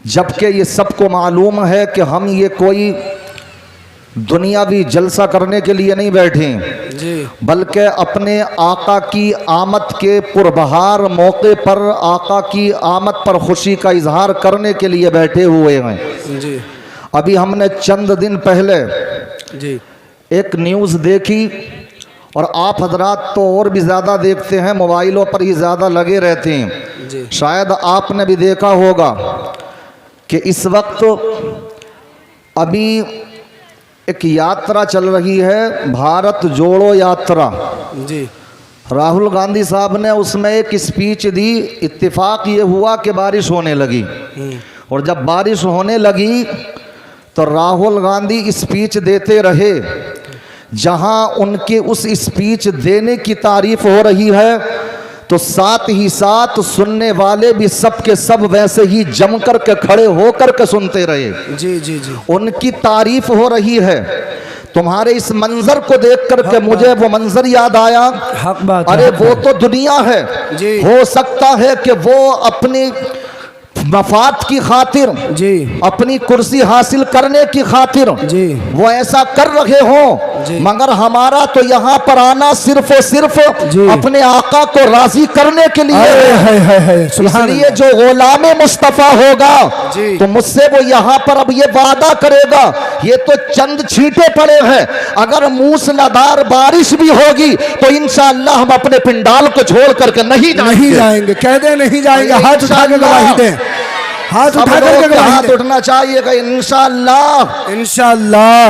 जबकि ये सबको मालूम है कि हम ये कोई दुनियावी जलसा करने के लिए नहीं बैठे जी, बल्कि अपने आका की आमद के पुरबहार मौके पर आका की आमद पर खुशी का इजहार करने के लिए बैठे हुए हैं। जी, अभी हमने चंद दिन पहले जी, एक न्यूज़ देखी और आप हजरात तो और भी ज़्यादा देखते हैं, मोबाइलों पर ही ज़्यादा लगे रहते हैं। जी, शायद आपने भी देखा होगा कि इस वक्त अभी एक यात्रा चल रही है, भारत जोड़ो यात्रा। जी, राहुल गांधी साहब ने उसमें एक स्पीच दी। इत्तेफाक ये हुआ कि बारिश होने लगी और जब बारिश होने लगी तो राहुल गांधी स्पीच देते रहे। जहां उनके उस स्पीच देने की तारीफ हो रही है तो साथ ही साथ सुनने वाले भी सब के सब वैसे ही जम कर के खड़े होकर के सुनते रहे। जी, जी, जी, उनकी तारीफ हो रही है। तुम्हारे इस मंजर को देख करके मुझे वो मंजर याद आया। हक बात अरे है। वो तो दुनिया है, जी, हो सकता है कि वो अपनी मफाद की खातिर, जी, अपनी कुर्सी हासिल करने की खातिर जी, वो ऐसा कर रहे हो, जी, मगर हमारा तो यहाँ पर आना सिर्फ और सिर्फ जी, अपने आका को राजी करने के लिए है। सुभान इसलिए जो गुलाम मुस्तफ़ा होगा जी, तो मुझसे वो यहाँ पर अब ये वादा करेगा। ये तो चंद छींटे पड़े हैं, अगर मूसलाधार बारिश भी होगी तो इंशाअल्लाह हम अपने पिंडाल को छोड़ करके नहीं जाएंगे। कह दे नहीं जाएंगे, हाथ उठा के गवाही दें, हाथ सब उठा लोग के के हाथ गवाही दें। उठना चाहिएगा इंशाअल्लाह। इंशाअल्लाह।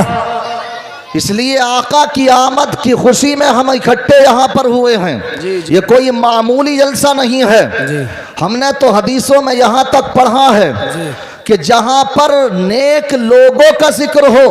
इसलिए आका की आमद की खुशी में हम इकट्ठे यहाँ पर हुए हैं। जी, जी, ये कोई मामूली जलसा नहीं है। जी, हमने तो हदीसों में यहाँ तक पढ़ा है जी, कि जहाँ पर नेक लोगों का जिक्र हो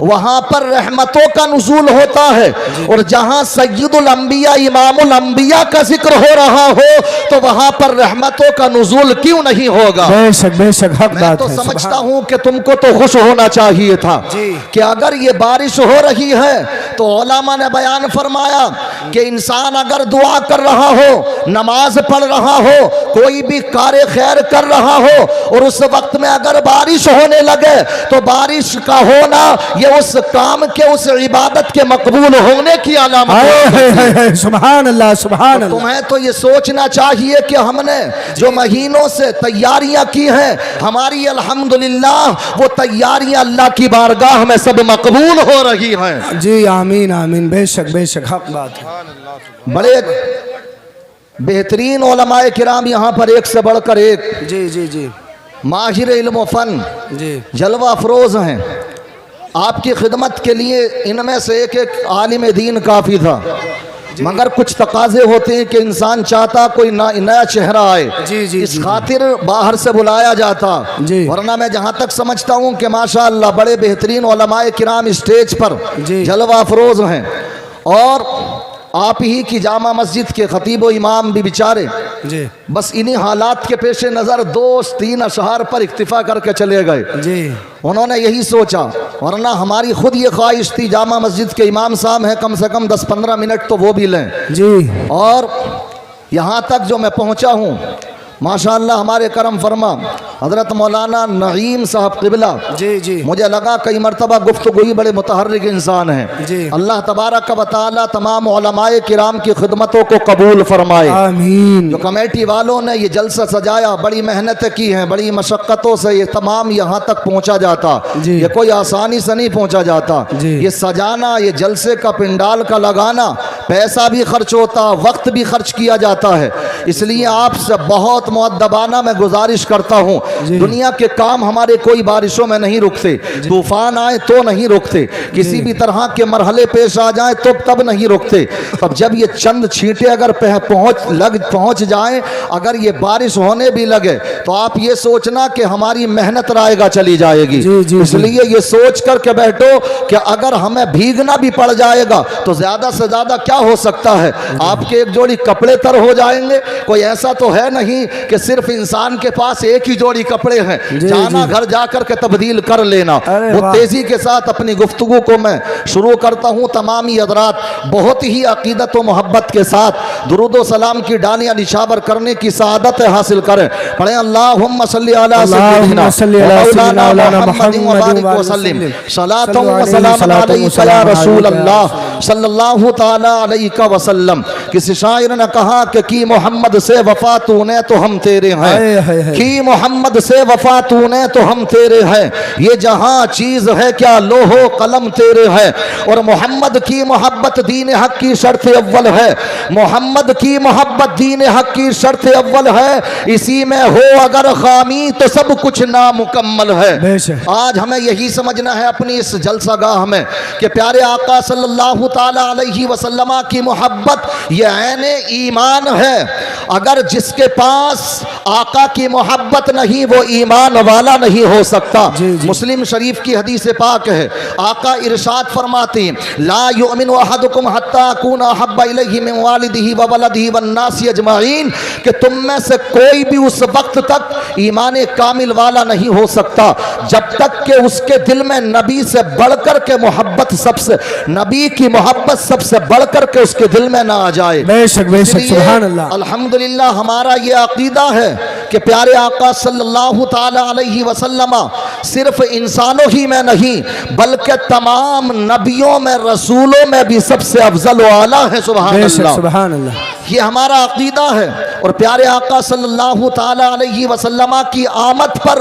वहाँ पर रहमतों का नुज़ूल होता है, और जहाँ सय्यदुल अंबिया इमामुल अंबिया का जिक्र हो रहा हो तो वहाँ पर रहमतों का नुज़ूल क्यों नहीं होगा। बेशक बेशक हक मैं बात तो है। समझता हूँ कि तुमको तो खुश होना चाहिए था जी। कि अगर ये बारिश हो रही है तो उलमा ने बयान फरमाया कि इंसान अगर दुआ कर रहा हो, नमाज पढ़ रहा हो, कोई भी कार्य खैर कर रहा हो और उस वक्त में अगर बारिश होने लगे तो बारिश का होना ये उस काम के, उस इबादत के मकबूल होने की अलामत है। सुभान अल्लाह, सुभान अल्लाह। तुम्हें तो ये सोचना चाहिए कि हमने जो महीनों से तैयारियां की हैं, हमारी अल्हम्दुलिल्लाह वो तैयारियां अल्लाह की बारगाह में सब मकबूल हो रही हैं। जी, आमीन आमीन, बेशक बेशक हक बात है। बड़े बेहतरीन उलमाए किराम यहाँ पर एक से बढ़कर एक जी, जी, जी, माहिर इल्म व फन, जी, जलवा अफरोज हैं। आपकी खिदमत के लिए इनमें से एक एक आलिम दीन काफ़ी था, मगर कुछ तकाजे होते हैं कि इंसान चाहता कोई नया चेहरा आए, जी, जी, इस जी, खातिर बाहर से बुलाया जाता। जी। वरना मैं जहाँ तक समझता हूँ कि माशाअल्लाह बड़े बेहतरीन उलमाए किराम स्टेज पर जी। जलवा अफरोज हैं, और आप ही की जामा मस्जिद के खतीब व इमाम भी बेचारे जी, बस इन्हीं हालात के पेश नज़र 2-3 अशहार पर इक्तिफा करके चले गए। जी, उन्होंने यही सोचा, वरना हमारी खुद ये ख्वाहिश थी जामा मस्जिद के इमाम साहब हैं, कम से कम 10-15 मिनट तो वो भी लें। जी, और यहाँ तक जो मैं पहुँचा हूँ माशाअल्लाह हमारे करम फरमा हज़रत मौलाना नईम साहब क़िबला, जी, जी, मुझे लगा कई मरतबा गुफ्तगू बड़े मुतहर्रिक इंसान हैं। जी। अल्लाह तबारक व तआला तमाम उलमाए किराम की खिदमतों को कबूल फरमाए। आमीन। जो कमेटी वालों ने ये जलसा सजाया, बड़ी मेहनत की हैं, बड़ी मशक्क़तों से ये तमाम यहाँ तक पहुँचा जाता। जी। ये कोई आसानी से नहीं पहुँचा जाता। जी। ये सजाना, ये जलसे का पिंडाल का लगाना, पैसा भी खर्च होता, वक्त भी खर्च किया जाता है। इसलिए आपसे बहुत मुअद्दबाना मैं गुजारिश करता हूँ, दुनिया के काम हमारे कोई बारिशों में नहीं रुकते, तूफान आए तो नहीं रुकते, किसी भी तरह के मरहले पेश आ जाए तो तब नहीं रुकते। तब जब ये चंद छींटे अगर पहुँच जाएं, अगर ये बारिश होने भी लगे तो आप ये सोचना कि हमारी मेहनत रायगा चली जाएगी। इसलिए ये सोच कर के बैठो कि अगर हमें भीगना भी पड़ जाएगा तो ज़्यादा से ज़्यादा क्या हो सकता है, आपके एक जोड़ी कपड़े तर हो जाएंगे, कोई ऐसा तो है नहीं कि सिर्फ इंसान के पास एक ही जोड़ी कपड़े हैं, जी, जाना जी। घर जाकर के तब्दील कर लेना। अरे वो वाह। तेजी के साथ अपनी गुफ्तगू को मैं शुरू करता हूँ। तमामी हज़रात बहुत ही अकीदत व मोहब्बत के साथ दुरूद व सलाम की डालियाँ निछावर करने की सआदत हासिल करें। पढ़ें अल्लाहुम्मा सल्ली अला सय्यिदिना मौलाना मुहम्मदिन व बारिक व सल्लिम सलातन व सलामन अलैका या रसूल अल्लाह सल्लल्लाहु ताला अलैहि वसल्लम। किसी शायर ने कहा कि मोहम्मद से वफा तूने तो हम तेरे हाय, हाय, हैं, हाय। की मोहम्मद से वफा तूने तो हम तेरे हैं, ये जहां चीज है क्या लोहो कलम तेरे है। और मोहम्मद की मोहब्बत दीन हक की शर्त अव्वल है, मोहम्मद की मोहब्बत दीन हक की शर्त अव्वल है, इसी में हो अगर खामी तो सब कुछ नामुकम्मल है। बेशक। आज हमें यही समझना है अपनी इस जलसागाह में कि प्यारे आका सल्लल्लाहु ताला अलैहि वसल्लम की मोहब्बत ये ऐन ईमान है। अगर जिसके पास आका की मोहब्बत नहीं वो ईमान वाला नहीं हो सकता। जी, जी। मुस्लिम शरीफ की हदीस पाक है, आका इरशाद फरमाते हैं ला युमिनु अहदुकुम हत्ता अकूना अहब्बा इलैहि मिन वालिदिही व वलदिही वन नासी अजमाइन, कि तुम में से कोई भी उस वक्त तक ईमान कामिल वाला नहीं हो सकता जब तक कि उसके दिल में नबी से बढ़कर के मोहब्बत सबसे, नबी की मोहब्बत सबसे बढ़कर के उसके दिल में ना आ जाए। बेशक बेशक इसलिए सुभान अल्लाह। अल्हम्दुलिल्लाह हमारा ये अकीदा है कि प्यारे आका सल्लल्लाहु ताला अलैहि वसल्लम सिर्फ इंसानों ही में नहीं बल्कि तमाम नबियों में रसूलों में भी सबसे अफजल व आला है। सुभान बेशक अल्लाह, सुभान अल्लाह। ये हमारा अकीदा है। और प्यारे आका सल्लल्लाहु ताला अलैहि वसल्लम की आमद पर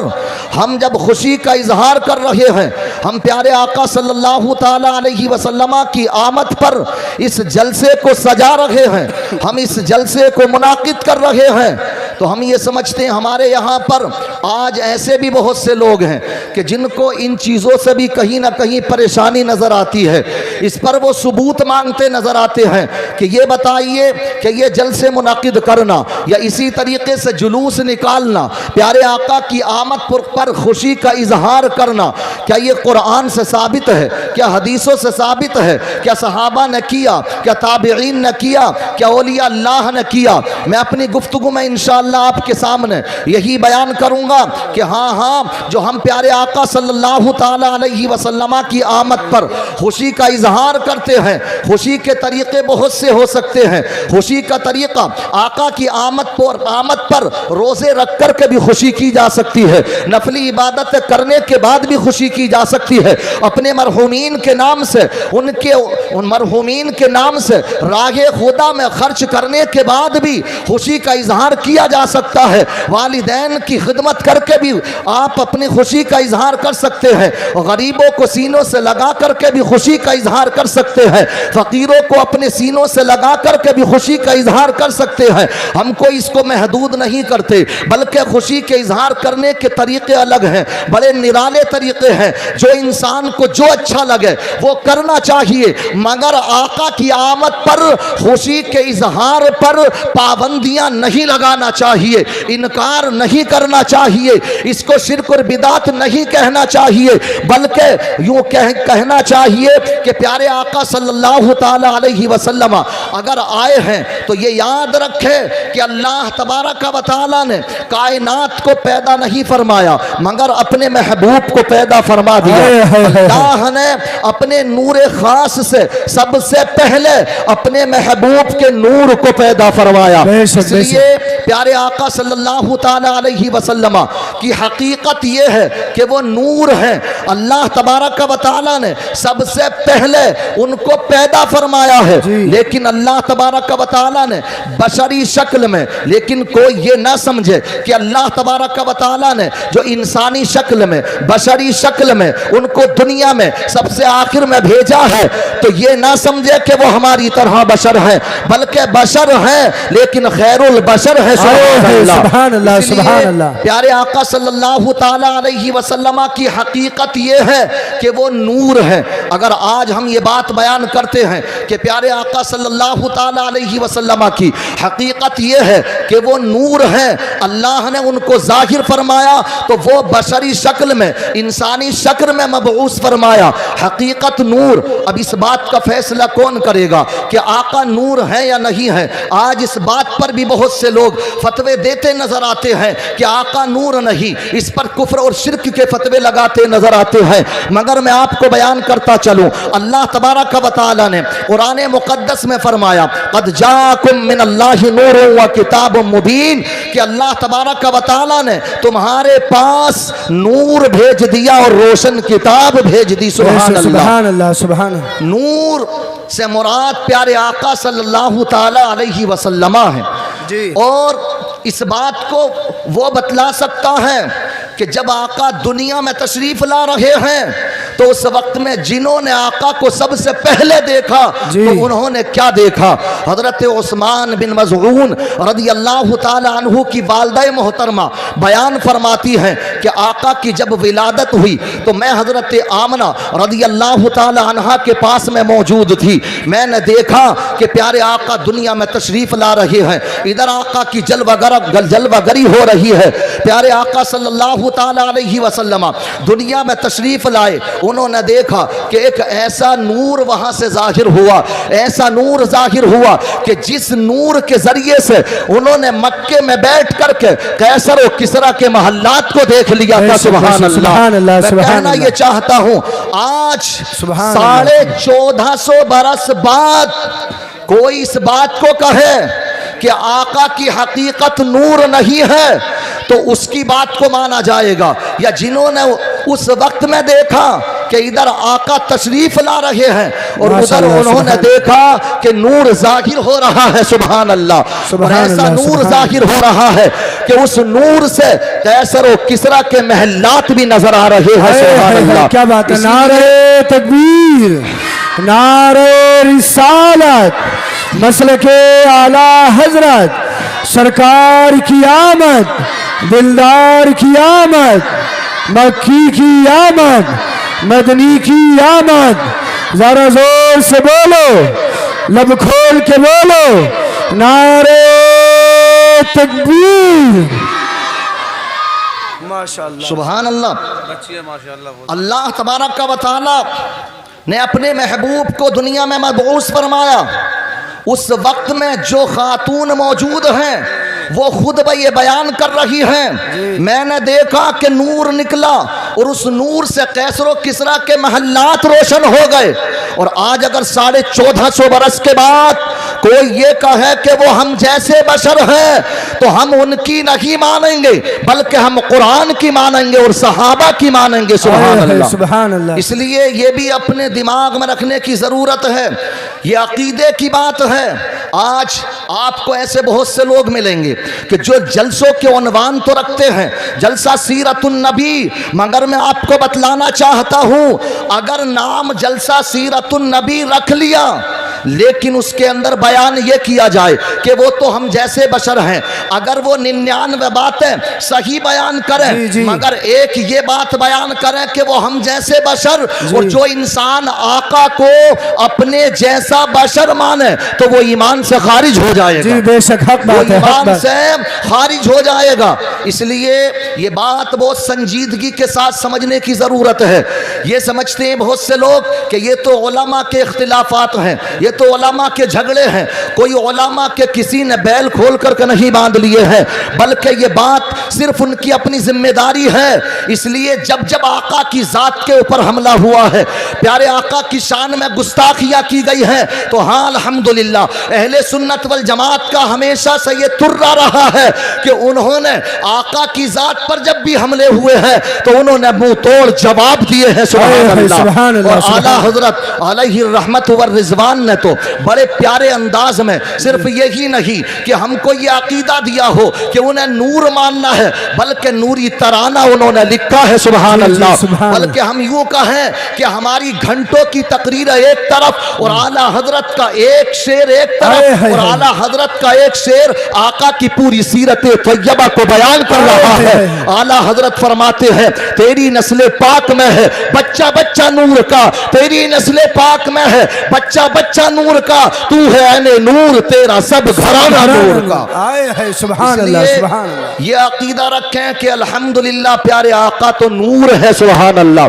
हम जब खुशी का इजहार कर रहे हैं, हम प्यारे आका सल्लल्लाहु ताला अलैहि वसल्लम की आमद पर इस जलसे को सजा रहे हैं, हम इस जलसे को मुनाकिद कर रहे हैं, तो हम ये समझते हैं हमारे यहाँ पर आज ऐसे भी बहुत से लोग हैं कि जिनको इन चीज़ों से भी कहीं ना कहीं परेशानी नज़र आती है। इस पर वो सबूत मांगते नज़र आते हैं कि ये बताइए कि ये जलसे मुनाकिद करना या इसी तरीके से जुलूस निकालना, प्यारे आका की आमद पर खुशी का इजहार करना, क्या ये कुरान से साबित है, क्या हदीसों से साबित है, क्या सहाबा ने किया, क्या ताबिईन ने किया, क्या औलिया अल्लाह ने किया। मैं अपनी गुफ्तगू में इंशाअल्लाह आपके सामने यही बयान करूंगा कि हाँ हाँ जो हम प्यारे आका सल्लल्लाहु ताला अलैहि वसल्लम की आमद पर खुशी का इजहार करते हैं, खुशी के तरीके बहुत से हो सकते हैं। खुशी का तरीका आका की आमद पर रोज़े रख कर के भी खुशी की जा सकती है, नफली इबादत करने के बाद भी खुशी की जा सकती है, अपने मरहूमीन के नाम से उन मरहूमीन के नाम से राहे खुदा में खर्च करने के बाद भी खुशी का इजहार किया जा सकता है। वालिदैन की खिदमत करके भी आप अपनी खुशी का इजहार कर सकते हैं, गरीबों को सीनों से लगा करके भी खुशी का इजहार कर सकते हैं, फकीरों को अपने सीनों से लगा करके भी खुशी का इजहार कर सकते हैं। हम कोई इसको महदूद नहीं करते बल्कि खुशी के इजहार करने के तरीके अलग हैं, बड़े निराले तरीके हैं। जो इंसान को जो अच्छा लगे वो करना चाहिए, मगर आका की आमद पर खुशी के इजहार पर पाबंदियां नहीं लगाना चाहिए, इनकार नहीं करना चाहिए, इसको शिर्क और बिदात नहीं कहना चाहिए, बल्कि यूं कहना चाहिए कि प्यारे आका सल्लल्लाहु ताला अलैहि वसल्लम अगर आए हैं तो ये याद रखे कि अल्लाह तबारक व तआला ने कायनात को पैदा नहीं फरमाया मगर अपने महबूब को पैदा फरमा दिया। अल्लाह ने अपने नूर खास से सबसे पहले अपने महबूब के नूर को पैदा फरमाया। इसलिए प्यारे आका सल्लल्लाहु ताला अलैहि वसल्लम की हकीकत ये है कि वो नूर है। अल्लाह तबारक व तआला ने सबसे पहले उनको पैदा फरमाया है, लेकिन अल्लाह तबारक व तआला ने बशरी शक्ल में, लेकिन कोई ये ना समझे कि अल्लाह तबारक व तआला ने जो इंसानी शक्ल में, बशरी शक्ल में उनको दुनिया में सबसे आखिर में भेजा है, तो ये ना समझे कि वो हमारी तरह बशर है, बल्कि बशर है लेकिन खैरुल बशर है। सुभान अल्लाह सुभान अल्लाह। प्यारे आका सल्लल्लाहु ताला अलैहि वसल्लम की हकीकत ये है कि वो नूर है। अगर आज हम ये बात बयान करते हैं कि प्यारे आका सल्लल्लाहु ताला अलैहि वसल्लम की हकीकत ये है कि वो नूर है, अल्लाह ने उनको जाहिर फरमाया तो वो बशरी शक्ल में, इंसानी शक्ल में मबऊस फरमाया। हकीकत नूर। अब इस बात का फैसला कौन करेगा कि आका नूर है या नहीं है? आज इस बात पर भी बहुत से लोग फतवे देते नजर आते हैं कि आका नूर नहीं, इस पर कुफ्र और शिर्क के फतवे लगाते नजर आते हैं। मगर मैं आपको बयान करता चलूं, अल्लाह तबारक व तआला ने कुरान मुकद्दस में फरमाया क़द जाअकुम मिनल्लाहि नूरुन व किताबुम मुबीन, कि अल्लाह तबारक व तआला ने तुम्हारे पास नूर भेज दिया और रोशन किताब भेज दी। सुभान अल्लाह, सुभान अल्लाह। नूर से मुराद प्यारे आका सल्लल्लाहु ताला अलैहि वसल्लम है जी। और इस बात को वो बतला सकता है कि जब आका दुनिया में तशरीफ ला रहे हैं तो उस वक्त में जिन्होंने आका को सबसे पहले देखा तो उन्होंने क्या देखा? हजरत उस्मान बिन मज़ऊन रज़ी अल्लाह ताला अन्हु की वालिदा मोहतरमा बयान फरमाती हैं कि आका की जब विलादत हुई तो मैं हजरत आमना रज़ी अल्लाह ताला अन्हा के पास में मौजूद थी। मैंने देखा कि प्यारे आका दुनिया में तशरीफ ला रहे हैं, इधर आका की जलवागरी हो रही है। प्यारे आका सल्लल्लाहु ताला अलैहि वसल्लम दुनिया में तशरीफ लाए, उन्होंने देखा कि एक ऐसा नूर वहां से जाहिर हुआ, ऐसा नूर जाहिर हुआ कि जिस नूर के जरिए से उन्होंने मक्के में बैठ करके कैसर और किसरा के महल्लात को देख लिया था। सुभान अल्लाह। मैं कहना ये चाहता हूं, आज 1450 बरस बाद कोई इस बात को कहे कि आका की हकीकत नूर नहीं है तो उसकी बात को माना जाएगा। या जिन्होंने उस वक्त में देखा कि इधर आका तशरीफ ला रहे हैं और उधर उन्होंने देखा कि नूर जाहिर हो रहा है। सुभान अल्लाह। और ऐसा नूर जाहिर हो रहा है कि उस नूर से कैसर और किसरा के महलात भी नजर आ रहे हैं। सुभान अल्लाह। क्या बात है। नारे तकबीर, नारे रिसालत, मसलके आला हजरत, सरकार की आमद, दिलदार की आमद, मक्की की आमद, मदनी की आमद। जरा जोर से बोलो, लब खोल के बोलो, नारे तकबीर। माशाअल्लाह, सुभान अल्लाह। माशाअल्लाह। अल्लाह तबारक व तआला ने अपने महबूब को दुनिया में मबऊस फरमाया। उस वक्त में जो खातून मौजूद हैं वो खुद ये बयान कर रही हैं, मैंने देखा कि नूर निकला और उस नूर से कैसरो किसरा के महल्लात रोशन हो गए। और आज अगर 1450 बरस के बाद कोई ये कहे कि वो हम जैसे बशर हैं तो हम उनकी नहीं मानेंगे बल्कि हम कुरान की मानेंगे और सहाबा की मानेंगे। सुभान अल्लाह, सुभान अल्लाह। इसलिए ये भी अपने दिमाग में रखने की ज़रूरत है, ये अकीदे की बात है। आज आपको ऐसे बहुत से लोग मिलेंगे कि जो जलसों के उन्वान तो रखते हैं जलसा सीरतुन नबी, मगर मैं आपको बतलाना चाहता हूं अगर नाम जलसा सीरतुन नबी रख लिया लेकिन उसके अंदर बयान ये किया जाए कि वो तो हम जैसे बशर हैं, अगर वो 99 बातें सही बयान करें मगर एक ये बात बयान करें कि वो हम जैसे बशर, और जो इंसान आका को अपने जैसा बशर माने तो वो ईमान से खारिज हो जाएगा। जी बेशक हक बात है, ईमान से खारिज हो जाएगा। इसलिए ये बात बहुत संजीदगी के साथ समझने की जरूरत है। ये समझते हैं बहुत से लोग कि ये तो उलमा के इख्तिलाफात हैं, ये तो उलमा के झगड़े हैं। कोई उलमा के किसी ने बैल खोल करके नहीं बांध लिए हैं बल्कि ये बात सिर्फ उनकी अपनी जिम्मेदारी है। इसलिए जब जब आका की जात के ऊपर हमला हुआ है, प्यारे आका की शान में गुस्ताखियां की गई है, तो हाँ अल्हम्दुलिल्लाह अहले सुन्नत वल जमात का हमेशा से ये तुर्रा रहा है कि उन्होंने आका की जात पर जब भी हमले हुए हैं तो उन्होंने मुंह तोड़ जवाब दिए हैं। सुभान अल्लाह। और आला हजरत अलैहि रहमत व रिजवान ने तो बड़े प्यारे अंदाज में सिर्फ यही नहीं कि हमको ये अकीदा दिया हो कि उन्हें नूर मानना है, बल्कि नूरी तराना उन्होंने लिखा है, सुभान अल्लाह। बल्कि हम यूं कहें कि हमारी घंटों की तकरीर एक तरफ और आला हजरत का एक शेर एक तरफ और आला हजरत का एक शेर आका की पूरी सीरत तैयबा को बयान कर रहा है। आला हजरत फरमाते हैं तेरी नस्ल पाक में है बच्चा बच्चा नूर का, तेरी नस्ल पाक में है बच्चा बच्चा नूर का, तू है ऐने नूर तेरा सब घराना नूर का। सुभान अल्लाह, सुभान अल्लाह। ये अकीदा रखें कि अल्हम्दुलिल्लाह प्यारे आका तो नूर है, सुभान अल्लाह।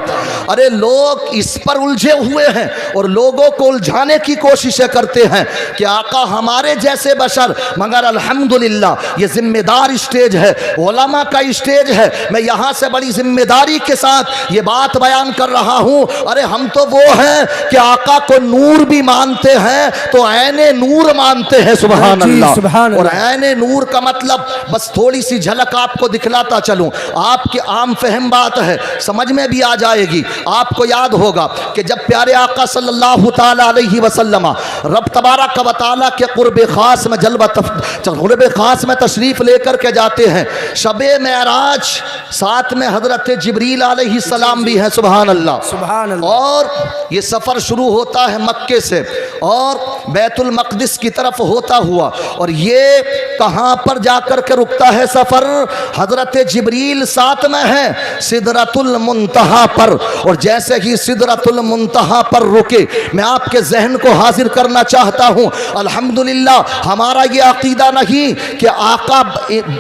अरे लोग इस पर उलझे हुए हैं और लोगों को उलझाने की कोशिशें करते हैं कि आका हमारे जैसे बशर, मगर अल्हम्दुलिल्लाह ये जिम्मेदार स्टेज है, उलमा का स्टेज है। मैं यहाँ से बड़ी जिम्मेदारी के साथ ये बात बयान कर रहा हूँ। अरे हम तो वो हैं कि आका को नूर भी मानते हैं तो ऐने नूर मानते हैं, सुभान अल्लाह। और ऐने नूर का मतलब बस थोड़ी सी झलक आपको दिखलाता चलूं, आपकी आम फहम बात है, समझ में भी आ जाएगी। आपको याद होगा कि जब प्यारे आका सल्लल्लाहु ताला अलैहि वसल्लम रब तबारक व तआला के कुर्ब खास में कुर्ब खास में तशरीफ लेकर के जाते हैं, शबे मेराज साथ में हजरत जिब्रील अलैहिस्सलाम भी है, सुभान अल्लाह, सुभान अल्लाह। और ये सफ़र शुरू होता है मक्के से और बैतुल मक़दिस की तरफ होता हुआ, और ये कहाँ पर जाकर के रुकता है सफ़र? हजरत जिब्रील साथ में है सिदरतुल मुंतहा पर। और जैसे ही सिदरतुल मुंतहा पर रुके, मैं आपके जहन को हाजिर करना चाहता हूँ, अल्हम्दुलिल्लाह हमारा ये अकीदा नहीं कि आका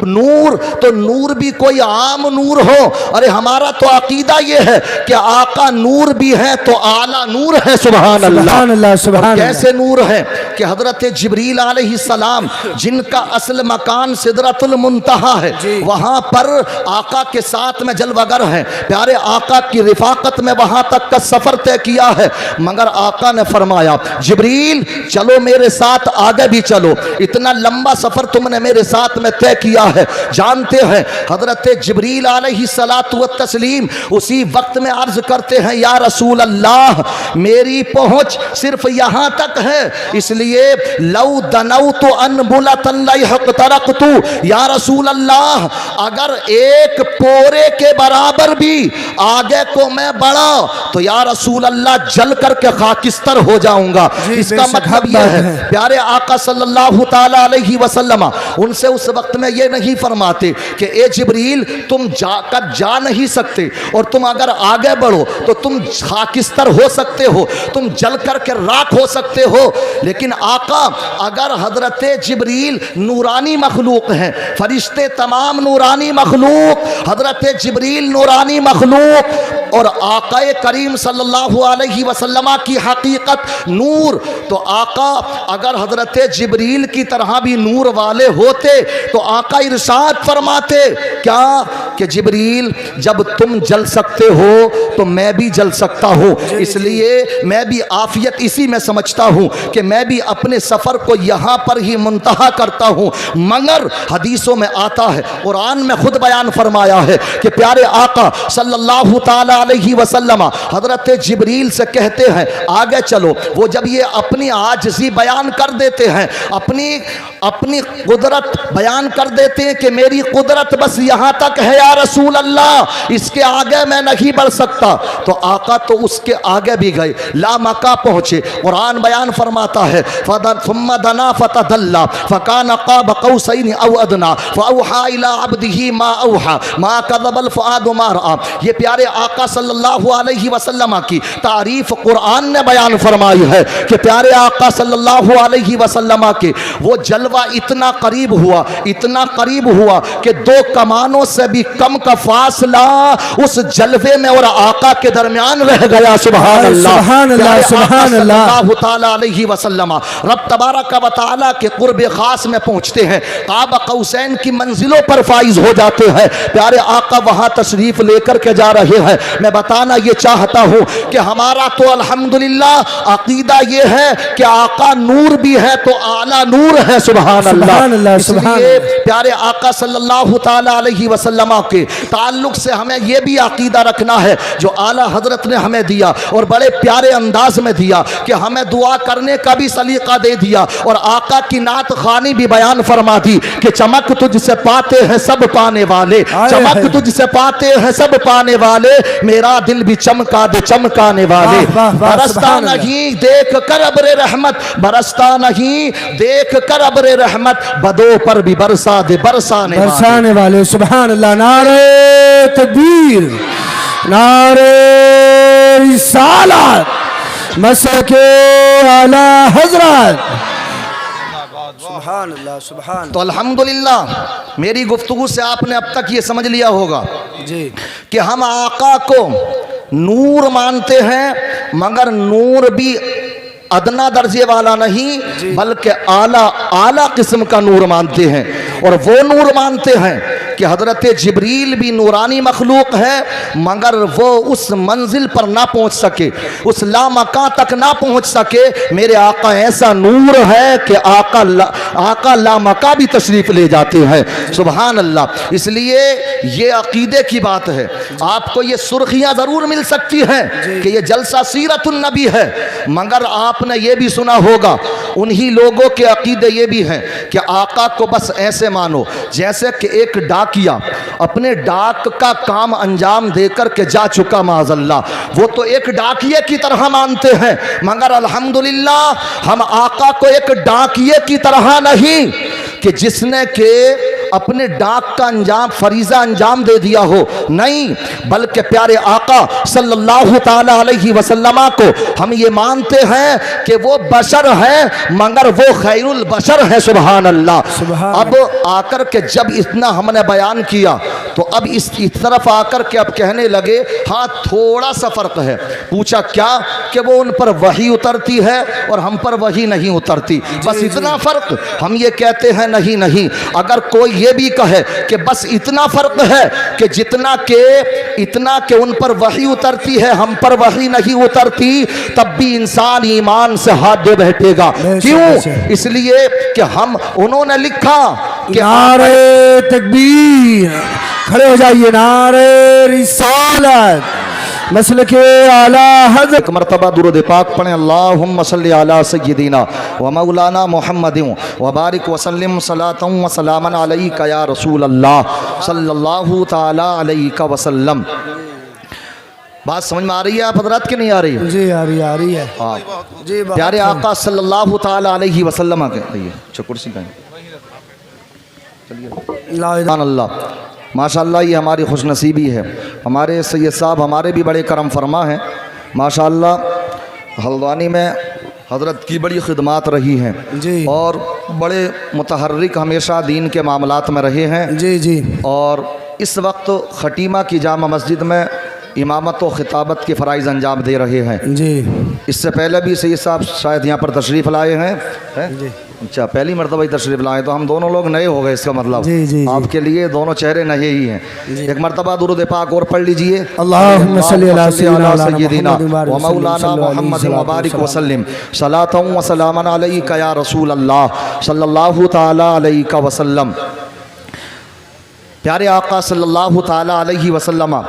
नूर तो नूर भी कोई आम नूर हो। अरे हमारा तो अकीदा ये है कि आका नूर भी है तो आला नूर है, सुभान अल्लाह। कैसे नूर है कि हजरत जिब्रील अलैहिस्सलाम जिनका असल मकान सिदरतुल मुंतहा है, वहाँ पर आका के साथ में जलवगर है, प्यारे आका की रिफाकत में वहाँ तक का सफ़र तय किया है। मगर आका ने फरमाया जिब्रील चलो मेरे साथ आगे भी चलो, इतना लंबा सफ़र तुमने मेरे साथ में तय किया है। जानते हैं हजरत जिब्रील अलैहिस्सलातु व तस्लीम उसी वक्त में अर्ज करते हैं या रसूल अल्लाह मेरी पहुँच सिर्फ यहाँ तक है, इसलिए लौ दनौ तो अनबुलतन लहक़तरक़तु, या रसूल अल्लाह अगर एक पोरे के बराबर भी आगे को मैं बढ़ा तो या रसूल अल्लाह जल करके खाकिस्तर हो जाऊंगा। इसका मतलब यह है प्यारे आका सल्लल्लाहु ताला अलैहि वसल्लम उनसे उस वक्त में ये नहीं फरमाते कि ए जिब्रील तुम जाकर जा नहीं सकते और तुम अगर आगे बढ़ो तो तुम खाकिस्तर हो सकते हो, तुम जल करके राख हो सकते हो। लेकिन आका अगर हजरत जिब्रील नूरानी मखलूक हैं, फरिश्ते तमाम नूरानी मखलूक, हजरत जिब्रील नूरानी मखलूक और आकाए करीम सल्लल्लाहु अलैहि वसल्लम की हकीकत नूर, तो आका अगर हजरत जिब्रील की तरह भी नूर वाले होते तो आका इरशाद फरमाते क्या कि जिब्रील जब तुम जल सकते हो तो मैं भी जल सकता हूँ, इसलिए मैं भी आफियत इसी में समझता हूँ कि मैं भी अपने सफ़र को यहाँ पर ही मुंतहा करता हूँ। मगर हदीसों में आता है, कुरान में खुद बयान फरमाया है कि प्यारे आका सल्लल्लाहु ताला अलैहि वसल्लम हजरत जिब्रील से कहते हैं आगे चलो। वो जब ये अपनी आजिज़ी बयान कर देते हैं, अपनी कुदरत बयान कर देते हैं कि मेरी कुदरत बस यहाँ तक है या रसूल अल्लाह, इसके आगे मैं नहीं बढ़ सकता, तो आका तो उसके आगे भी गए, ला मका पहुँचे। कुरान बयान फरमाता है फुम्मा दना फतदल्ला फकान क़ाब क़ौसैन औ अदना फ़अौहा इला अब्दिही मा औहा मा कज़बल फ़ुआदु मा रआ। ये प्यारे आका सल्लल्लाहु अलैहि वसल्लम की तारीफ कुरान ने बयान फरमाई है कि प्यारे आका सल्लल्लाहु अलैहि वसल्लम के वो जलवा इतना करीब हुआ, इतना करीब हुआ कि दो कमानों से भी कम का फासला उस जलवे में और आका के दरमियान रह गया। सुभान अल्लाह, सुभान अल्लाह, सुभान अल्लाह। सल्लल्लाहु ताला अलैहि वसल्लम रब तबारक व तआला के कुर्ब खास में पहुंचते हैं, काबा कौसैन की मंजिलों पर फाइज हो जाते हैं। प्यारे आका वहां तशरीफ लेकर के जा रहे हैं। मैं बताना ये चाहता हूं कि हमारा तो अल्हम्दुलिल्लाह अकीदा ये है कि आका नूर भी है तो आला नूर है। सुभान अल्लाह। इसलिए प्यारे आका सल्लल्लाहु ताला अलैहि वसल्लम के ताल्लुक से हमें यह भी अकीदा रखना है जो आला हजरत ने हमें दिया और बड़े प्यारे अंदाज में दिया कि हमें दुआ करने का भी सलीका दे दिया और आका की नात खानी भी बयान फरमा दी कि चमक तुझसे पाते हैं सब पाने वाले, चमक तुझसे पाते हैं सब पाने वाले, मेरा दिल भी चमका दे चमकाने वाले। बरसता नहीं देख कर अब्रे रहमत, बरसता नहीं देख कर अब्रे रहमत, बदों पर भी बरसा दे बरसाने वाले। सुभान अल्लाह। नारे तकबीर, नारे रिसालत, मसके आला हजरत। सुभान अल्लाह, सुभान। तो अल्हम्दुलिल्लाह मेरी गुफ्तगू से आपने अब तक ये समझ लिया होगा जी कि हम आका को नूर मानते हैं, मगर नूर भी अदना दर्जे वाला नहीं बल्कि आला आला किस्म का नूर मानते हैं। और वो नूर मानते हैं कि हजरत जिब्रील भी नूरानी मखलूक है, मगर वो उस मंजिल पर ना पहुंच सके, उस लामका तक ना पहुंच सके। मेरे आका ऐसा नूर है कि आका लामका भी तशरीफ ले जाते हैं। सुभान अल्लाह। इसलिए ये अकीदे की बात है। आपको ये सुर्खियां जरूर मिल सकती हैं कि ये जलसा सीरतुन नबी है, मगर आपने ये भी सुना होगा उन्हीं लोगों के अकीदे ये भी हैं कि आका को बस ऐसे मानो जैसे कि एक डाकिया अपने डाक का काम अंजाम देकर के जा चुका माज़अल्लाह, वो तो एक डाकिये की तरह मानते हैं। मगर अल्हम्दुलिल्लाह हम आका को एक डाकिये की तरह नहीं कि जिसने के अपने डाक का अंजाम फरीज़ा अंजाम दे दिया हो, नहीं, बल्कि प्यारे आका सल्लल्लाहु ताला अलैहि वसल्लम को हम ये मानते हैं कि वो बशर है मगर वो खैरुल बशर है। सुभान अल्लाह। अब आकर के जब इतना हमने बयान किया तो अब इस तरफ आकर के अब कहने लगे हाँ थोड़ा सा फ़र्क है। पूछा क्या? कि वो उन पर वही उतरती है और हम पर वही नहीं उतरती, बस इतना फ़र्क। हम ये कहते हैं नहीं नहीं, अगर कोई ये भी कहे कि बस इतना फ़र्क है कि इतना के उन पर वही उतरती है हम पर वही नहीं उतरती, तब भी इंसान ईमान से हाथ दे बैठेगा। क्यों? इसलिए कि हम उन्होंने लिखा कि नारे तकबीर, खड़े हो जाइए, नारे रिसालत, मसलके आला हज़रत। मरतबा दुरूद पाक पढ़ें। अल्लाहुम्मा सल्लि अला सय्यिदिना व मौलाना मुहम्मदिन व बारिक व सल्लिम सलातन व सलामन अलैका या रसूल अल्लाह सल्लल्लाहु ताला अलैका वसल्लम। बात समझ में आ रही है आप हजरात की नहीं आ रही? जी आ रही है। हाँ जी। प्यारे आका सल्लल्लाहु ताला अलैहि वसल्लम के चलिए कुर्सी पे चलिए। अल्लाह माशाअल्लाह ये हमारी खुशनसीबी है। हमारे सैयद साहब हमारे भी बड़े करम फरमा हैं माशाअल्लाह। हल्द्वानी में हज़रत की बड़ी खिदमात रही हैं जी, और बड़े मुतहर्रिक हमेशा दीन के मामलात में रहे हैं जी जी। और इस वक्त खटीमा की जामा मस्जिद में इमामत व खिताबत के फ़राइज़ अंजाम दे रहे हैं जी। इससे पहले भी सैयद साहब शायद यहाँ पर तशरीफ़ लाए हैं जी। अच्छा, पहली मरतबा ही तशरीफ़ लाए, तो हम दोनों लोग नए हो गए, इसका मतलब जी, जी, आपके लिए दोनों चेहरे नए ही हैं। एक मरतबा दुरूद पाक और पढ़ लीजिए। अल्लाहुम्मा सल्लि अला सय्यिदिना व मौलाना मुहम्मदिन व बारिक व सल्लिम सलातन व सलामन अलैका या रसूल अल्लाह सल्लल्लाहु ताला अलैका वसल्लम। प्यारे आका सल्लल्लाहु ताला अलैहि वसल्लम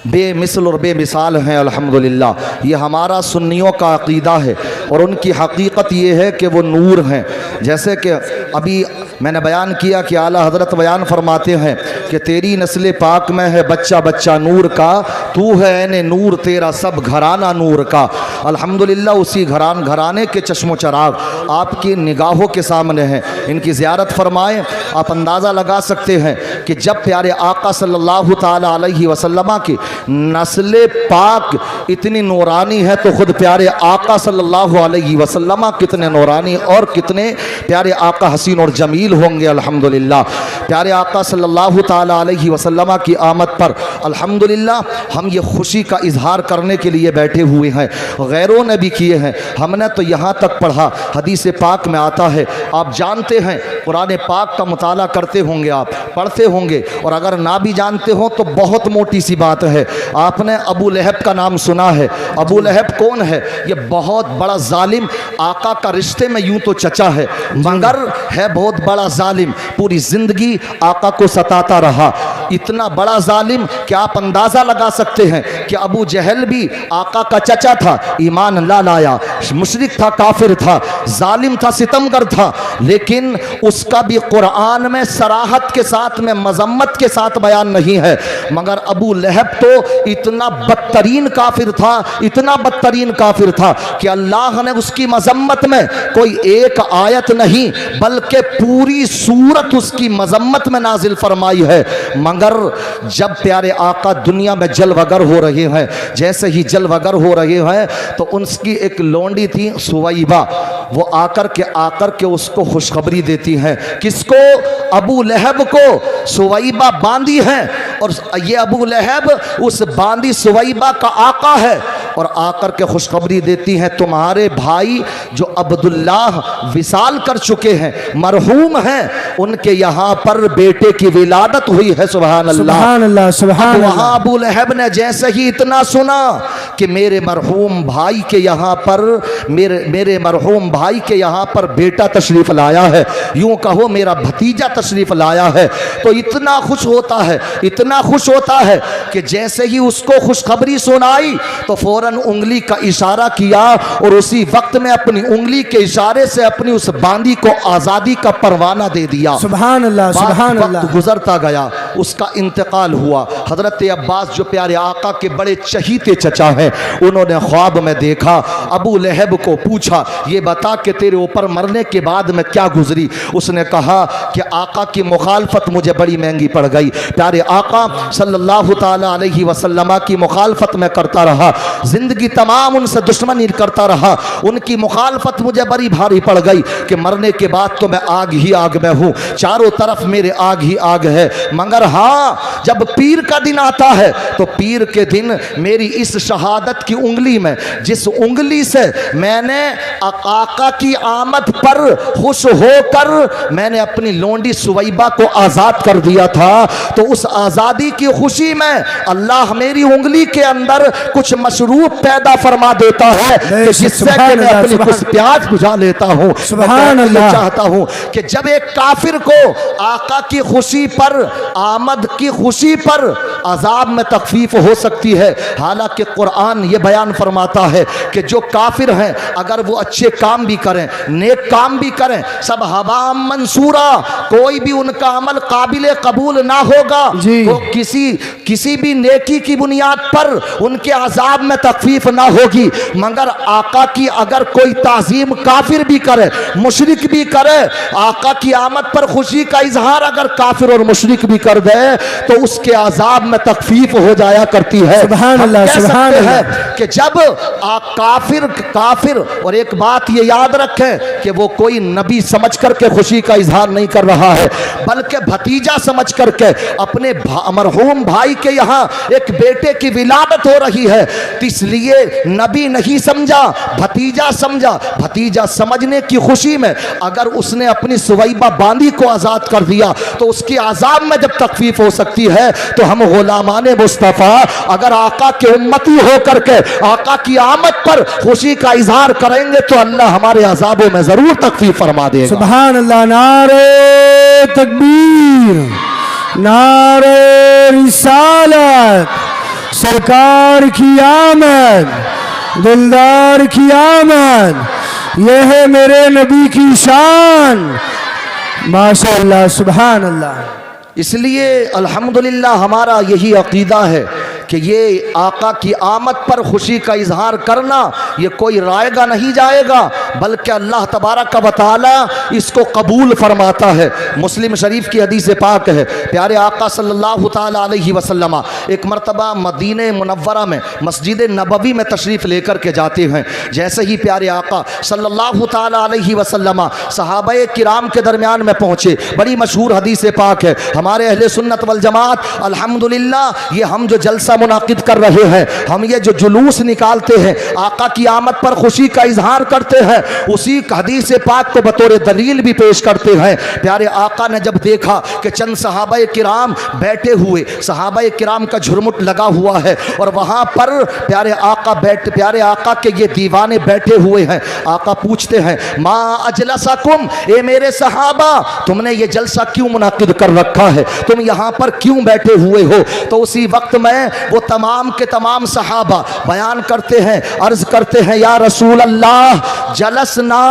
बेमिसल और बेमिसाल हैं अल्हम्दुलिल्लाह। ये हमारा सुन्नियों का अक़ीदा है और उनकी हकीकत ये है कि वो नूर हैं। जैसे कि अभी मैंने बयान किया कि आला हज़रत बयान फरमाते हैं कि तेरी नस्ल पाक में है बच्चा बच्चा नूर का, तू है ऐने नूर तेरा सब घराना नूर का। अल्हम्दुलिल्लाह उसी घराने के चश्मो चराग आपकी निगाहों के सामने हैं। इनकी ज़ियारत फरमाएँ। आप अंदाज़ा लगा सकते हैं कि जब प्यारे आका सल्लल्लाहु ताला अलैहि वसल्लम की नस्ल पाक इतनी नूरानी है तो ख़ुद प्यारे आका सल्लल्लाहु अलैहि वसल्लम कितने नूरानी और कितने प्यारे आका हसीन और जमील होंगे। अल्हम्दुलिल्लाह प्यारे आका सल्लल्लाहु ताला अलैहि वसल्लम की आमद पर अल्हम्दुलिल्लाह हम ये खुशी का इजहार करने के लिए बैठे हुए हैं। गैरों ने भी किए हैं, हमने तो यहाँ तक पढ़ा, हदीस पाक में आता है। आप जानते हैं कुरान पाक का मुताला करते होंगे, आप पढ़ते होंगे, और अगर ना भी जानते हो तो बहुत मोटी सी बात है। आपने अबू लहब का नाम सुना है। अबू लहब कौन है? ये बहुत बड़ा जालिम, आका का रिश्ते में यूं तो चचा है मगर है बहुत बड़ा जालिम। पूरी ज़िंदगी आका को सताता रहा। इतना बड़ा जालिम कि आप अंदाज़ा लगा सकते हैं कि अबू जहल भी आका का चचा था, ईमान ला लाया, मुशरिक था, काफिर था, जालिम था, सितमगर था, लेकिन उसका भी कुरान में सराहत के साथ में, मजम्मत के साथ बयान नहीं है। मगर अबू लहब तो इतना बदतरीन काफिर था, इतना बदतरीन काफिर था कि अल्लाह ने उसकी मजम्मत में कोई एक आयत नहीं बल्कि पूरी सूरत उसकी मजम्मत में नाजिल फरमाई है। मगर जब प्यारे आका दुनिया में जलवगर हो रहे हैं, जैसे ही जलवगर हो रहे हैं तो उसकी एक लोंडी थी सुवैबा, वो आकर के उसको खुशखबरी देती हैं। किसको? अबू लहब को। सुवैबा बांदी है और ये अबू लहब उस बांदी सुवैबा का आका है, और आकर के खुशखबरी देती हैं तुम्हारे भाई जो अब्दुल्लाह विसाल कर चुके हैं, मरहूम हैं, उनके यहाँ पर बेटे की विलादत हुई है। सुभान अल्लाह, सुभान अल्लाह, सुभान अल्लाह। वहाँ अबू लहब ने जैसे ही इतना सुना कि मेरे मरहूम भाई के यहाँ पर मेरे मरहूम भाई के यहाँ पर बेटा तशरीफ लाया है, यूं कहो मेरा भतीजा तशरीफ लाया है, तो इतना खुश होता है, इतना खुश होता है कि जैसे ही उसको खुशखबरी सुनाई तो फौरन उंगली का इशारा किया और उसी वक्त में अपनी उंगली के इशारे से अपनी उस बांदी को आज़ादी का परवाना दे दिया। सुभान अल्लाह, सुभान अल्लाह। वक्त गुजरता गया, उसका इंतकाल हुआ। हजरत अब्बास जो प्यारे आका के बड़े चहीते चचा हैं, उन्होंने ख्वाब में देखा, अबू लहब को पूछा ये बता कि तेरे ऊपर मरने के बाद में क्या गुजरी। उसने कहा कि आका की मुखालफत मुझे बड़ी महंगी पड़ गई, प्यारे आका सल्लल्लाहु ताला अलैहि वसल्लम की मुखालफत में करता रहा, जिंदगी तमाम उनसे दुश्मनी करता रहा, उनकी मुखालफत मुझे बड़ी भारी पड़ गई कि मरने के बाद तो मैं आग ही आग में हूँ, चारों तरफ मेरे आग ही आग है। मगर हाँ, जब पीर का दिन आता है तो पीर के दिन मेरी इस शहादत की उंगली में, जिस उंगली से मैंने आका की आमद पर खुश होकर मैंने अपनी लोंडी सुवैबा को आज़ाद कर दिया था, तो उस आज़ादी की खुशी में अल्लाह मेरी उंगली के अंदर कुछ मशरूब पैदा फरमा देता है कि जिससे कि मैं अपनी कुछ प्यास बुझा लेता हूँ। मैं चाहता हूँ कि जब एक काफिर को आका की खुशी पर, आमद की खुशी पर अजाब में तखफीफ हो सकती है, हालांकि कुरान ये बयान फरमाता है कि जो काफिर हैं अगर वो अच्छे काम भी करें, नेक काम भी करें, सब हवा मंसूरा, कोई भी उनका अमल काबिल कबूल ना होगा, वो किसी भी नेकी की बुनियाद पर उनके अजाब में तखफीफ ना होगी। मगर आका की अगर कोई ताजीम काफिर भी करे, मुशरिक भी करे, आका की आमद पर खुशी का इजहार अगर काफिर और मुशरिक भी कर दे तो उसके अजाब में तखफीफ हो जाया करती है। सुभान अल्लाह, सुभान अल्लाह। कि जब काफिर, और एक बात ये याद रखें कि वो कोई नबी समझ करके खुशी का इजहार नहीं कर रहा है, बल्कि भतीजा समझ करके अपने मरहूम भाई के यहाँ एक बेटे की विलादत हो रही है, तो इसलिए नबी नहीं समझा, भतीजा समझा। भतीजा समझने की खुशी में अगर उसने अपनी सुवैबा बांदी को आज़ाद कर दिया तो उसके आज़ाब में जब तखफीफ हो सकती है, तो हम गुलामाने मुस्तफ़ा अगर आका के उम्मती होकर के आका की आमद पर खुशी का इजहार करेंगे तो अल्लाह हमारे अज़ाबों में जरूर तखफीफ फरमा देगा। सुभान अल्लाह। नारे तकबीर, नारे रिसालत, सरकार की आमद, दिलदार की आमद, यह है मेरे नबी की शान। माशाअल्लाह, सुभान अल्लाह। इसलिए अल्हम्दुलिल्लाह हमारा यही अकीदा है कि ये आका की आमद पर खुशी का इजहार करना ये कोई रायगा नहीं जाएगा, बल्कि अल्लाह तबारक व तआला इसको कबूल फरमाता है। मुस्लिम शरीफ की हदीस पाक है, प्यारे आका सल्लल्लाहु ताला अलैहि वसल्लम एक मरतबा मदीने मुनव्वरा में मस्जिद नबवी में तशरीफ़ लेकर के जाते हैं। जैसे ही प्यारे आका सल्लल्लाहु ताला अलैहि वसल्लम सहाबाए किराम के दरमियान में पहुँचे, बड़ी मशहूर हदीस पाक है, हमारे अहले सुन्नत वल जमात अल्हम्दुलिल्लाह ये हम जो जलसा मुनाकिद कर रहे हैं, हम ये जो जुलूस निकालते हैं, आका की आमद पर खुशी का इजहार करते हैं, उसी हदीस पाक को बतौर दलील भी पेश करते हैं। प्यारे आका ने जब देखा कि चंद सहाबाए किराम बैठे हुए, सहाबाए किराम का झुरमुट लगा हुआ है और वहाँ पर प्यारे आका के ये दीवाने बैठे हुए हैं, आका पूछते हैं मा अजलसकुम, ए मेरे सहाबा तुमने ये जलसा क्यों मुनाकिद कर रखा है, तुम यहाँ पर क्यों बैठे हुए हो? तो उसी वक्त में वो तमाम के तमाम सहाबा बयान करते हैं, अर्ज करते हैं या रसूल अल्लाह जलसना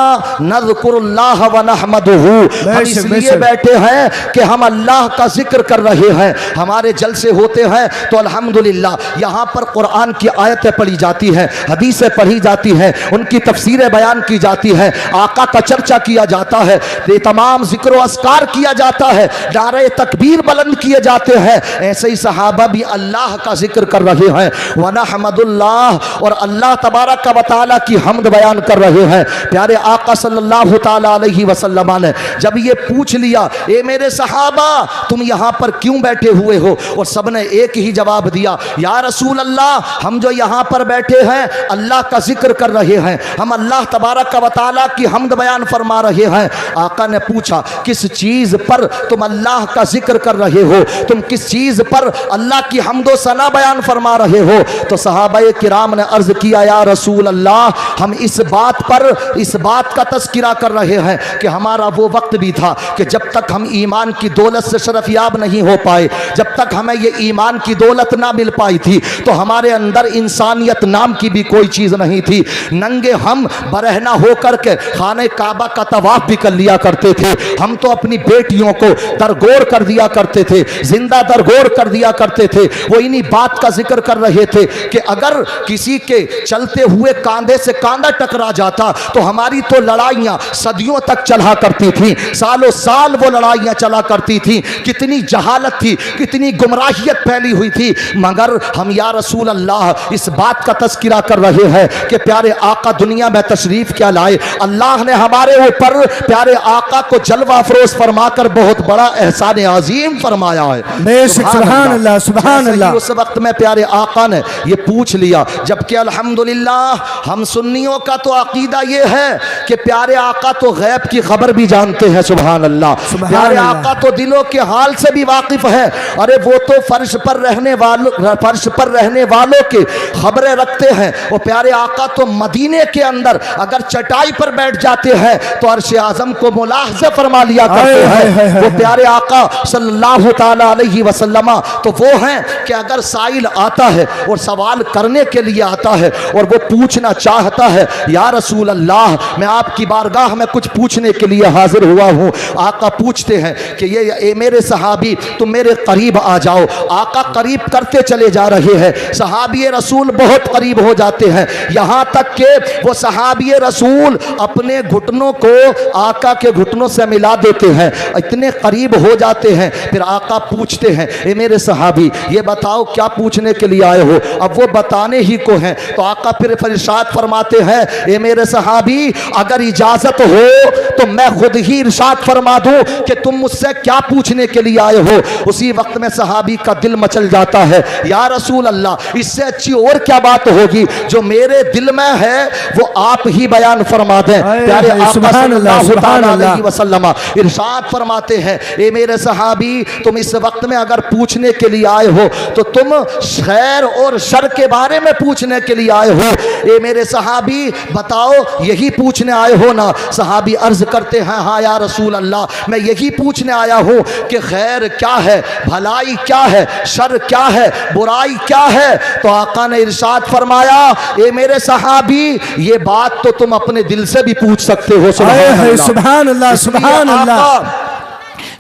नज़कुरुल्लाह व नहमदुहु, हम इसलिए बैठे हैं कि हम अल्लाह का जिक्र कर रहे हैं, हमारे जलसे होते हैं तो अल्हम्दुलिल्लाह यहाँ पर कुरान की आयतें पढ़ी जाती हैं, हदीसें पढ़ी जाती हैं, उनकी तफसीरें बयान की जाती हैं, आका का चर्चा किया जाता है, ये तमाम जिक्र व अस्कार किया जाता है, नारे तकबीर बुलंद किए जाते हैं। ऐसे ही सहाबा भी अल्लाह का जिक्र कर रहे हैं, व नहमदुल्लाह, और अल्लाह तबारक व तआला की हमद बयान कर रहे हैं। प्यारे आका सल्लल्लाहु तआला अलैहि वसल्लम ने जब ये पूछ लिया ए मेरे सहाबा तुम यहाँ पर क्यों बैठे हुए हो, और सब ने एक ही जवाब दिया या रसूल अल्लाह हम जो यहाँ पर बैठे हैं अल्लाह का जिक्र कर रहे हैं, हम अल्लाह तबारक व तआला की हमद बयान फरमा रहे हैं। आका ने पूछा किस चीज़ पर तुम अल्लाह का जिक्र कर रहे हो, तुम किस चीज़ पर अल्लाह की हमदो सना बयान फरमा रहे हो? तो सहाबाए किराम ने अर्ज किया या रसूल अल्लाह हम इस बात का तस्किरा कर रहे हैं कि हमारा वो वक्त भी था कि जब तक हम ईमान की दौलत से शरफयाब नहीं हो पाए, जब तक हमें ये ईमान की दौलत ना मिल पाई थी तो हमारे अंदर इंसानियत नाम की भी कोई चीज़ नहीं थी। नंगे हम बरहना होकर के खाने काबा का तवाफ भी कर लिया करते थे, हम तो अपनी बेटियों को दरगोर कर दिया करते थे, जिंदा दरगोर कर दिया करते थे। वो इन्हीं बात का जिक्र कर रहे थे कि अगर किसी के चलते हुए कांधे से कांधा टकरा जाता तो हमारी तो लड़ाइयाँ सदियों तक चला करती थी, सालों साल वो लड़ाइयाँ चला करती थी, कितनी जहालत थी, कितनी गुमराहियत फैली हुई थी, मगर हम या रसूल अल्लाह इस बात का तस्किरा कर रहे हैं कि प्यारे आका दुनिया में तशरीफ क्या लाए, अल्लाह ने हमारे ऊपर प्यारे आका को जलवा अफरोज फरमाकर बहुत बड़ा एहसान अजीम फरमाया है। सुभान अल्लाह, सुभान अल्लाह। उस वक्त में प्यारे आका ने ये पूछ लिया, जबकि अल्हम्दुलिल्लाह हम सुन्नियों का तो अकीदा ये है कि प्यारे आका तो गैब की खबर भी जानते हैं। सुभान अल्लाह। प्यारे आका तो दिलों के हाल से भी वाकिफ है। अरे वो तो फर्श पर रहने वालों की खबरें रखते हैं। वो प्यारे आका तो मदीने के अंदर अगर चटाई पर बैठ जाते हैं तो अर्श आजम को मुलाहज़ा फरमा लिया करते हैं। वो प्यारे आका सल्लल्लाहु तआला अलैहि वसल्लम तो वो हैं कि अगर साइल आता है और सवाल करने के लिए आता है और वो पूछना चाहता है या रसूल अल्लाह मैं आपकी बारगाह में कुछ पूछने के लिए हाजिर हुआ हूँ, आका पूछते हैं कि ये मेरे सहाबी तुम मेरे करीब आ जाओ। आका करीब करते चले जा रहे हैं, सहाबी रसूल बहुत करीब हो जाते हैं, यहाँ तक कि वो सहाबी रसूल अपने घुटनों को आका के घुटनों से मिला देते हैं, इतने करीब हो जाते हैं। फिर आका पूछते हैं ए मेरे सहाबी ये बताओ क्या पूछने के लिए आए हो? अब वो बताने ही को हैं तो आका फिर इरशाद फरमाते हैं ए मेरे सहाबी अगर इजाजत हो तो मैं खुद ही इरशाद फरमा दूं कि तुम मुझसे क्या पूछने के लिए आए हो। उसी वक्त में सहाबी का दिल मचल जाता है, या रसूल अल्लाह इससे अच्छी और क्या बात होगी, जो मेरे दिल में है वो आप ही बयान फरमा दें। प्यारे आका सल्लल्लाहु अलैहि वसल्लम इरशाद फरमाते हैं ए मेरे सहाबी तुम इस वक्त में अगर पूछने के लिए आए हो तो तुम खैर और शर के बारे में पूछने के लिए आए हो। ए मेरे सहाबी बताओ यही पूछने आए हो ना? सहाबी अर्ज करते हैं हाँ या रसूल अल्लाह मैं यही पूछने आया हूँ कि खैर क्या है, भलाई क्या है, शर क्या है, बुराई क्या है। तो आका ने इरशाद फरमाया ए मेरे सहाबी ये बात तो तुम अपने दिल से भी पूछ सकते हो। सुभान अल्लाह, सुभान अल्लाह।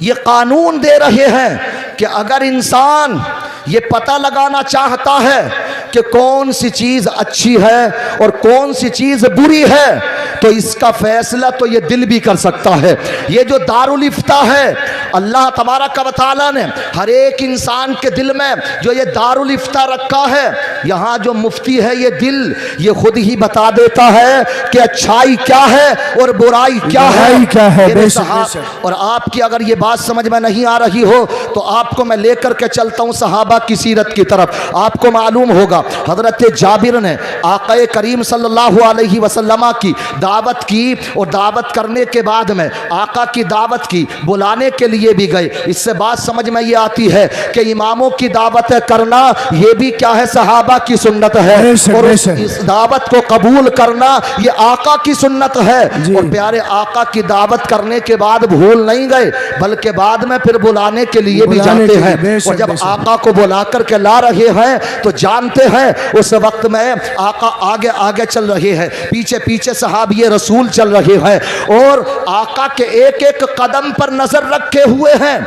ये कानून दे रहे हैं कि अगर इंसान ये पता लगाना चाहता है कि कौन सी चीज़ अच्छी है और कौन सी चीज़ बुरी है तो इसका फैसला तो ये दिल भी कर सकता है। ये जो दारुल इफ्ता है अल्लाह तबारक व तआला ने हर एक इंसान के दिल में जो ये दारुल इफ्ता रखा है, यहाँ जो मुफ्ती है ये दिल ये खुद ही बता देता है कि अच्छाई क्या है और बुराई क्या है। मेरे साहब, और आपकी अगर ये बात समझ में नहीं आ रही हो तो आपको मैं लेकर के चलता हूँ सहाबा की सीरत की तरफ। आपको मालूम होगा हजरत जाबिर ने आक़ा करीम सल्लल्लाहु अलैहि वसल्लम की दावत की और दावत करने के बाद में आका की दावत की, बुलाने के लिए भी गए। इससे बात समझ में ये आती है कि इमामों की दावत करना ये भी क्या है, सहाबा की सुन्नत है, और इस दावत को कबूल करना ये आका की सुन्नत है। और प्यारे आका की दावत करने के बाद भूल नहीं गए, बल्कि बाद में फिर बुलाने के लिए भी जाते हैं। और जब आका को बुला करके ला रहे हैं तो जानते हैं उस वक्त में आका आगे आगे चल रहे हैं, पीछे पीछे सहाबी रसूल चल रहे हैं, और आका के एक एक कदम पर नजर रखे हुए हैं।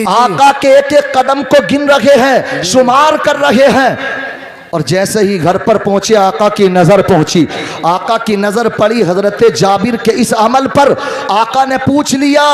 आका के एक एक कदम को गिन रहे हैं, शुमार कर रहे हैं। और जैसे ही घर पर पहुंचे आका की नज़र पहुंची, आका की नज़र पड़ी हजरत जाबिर के इस अमल पर। आका ने पूछ लिया,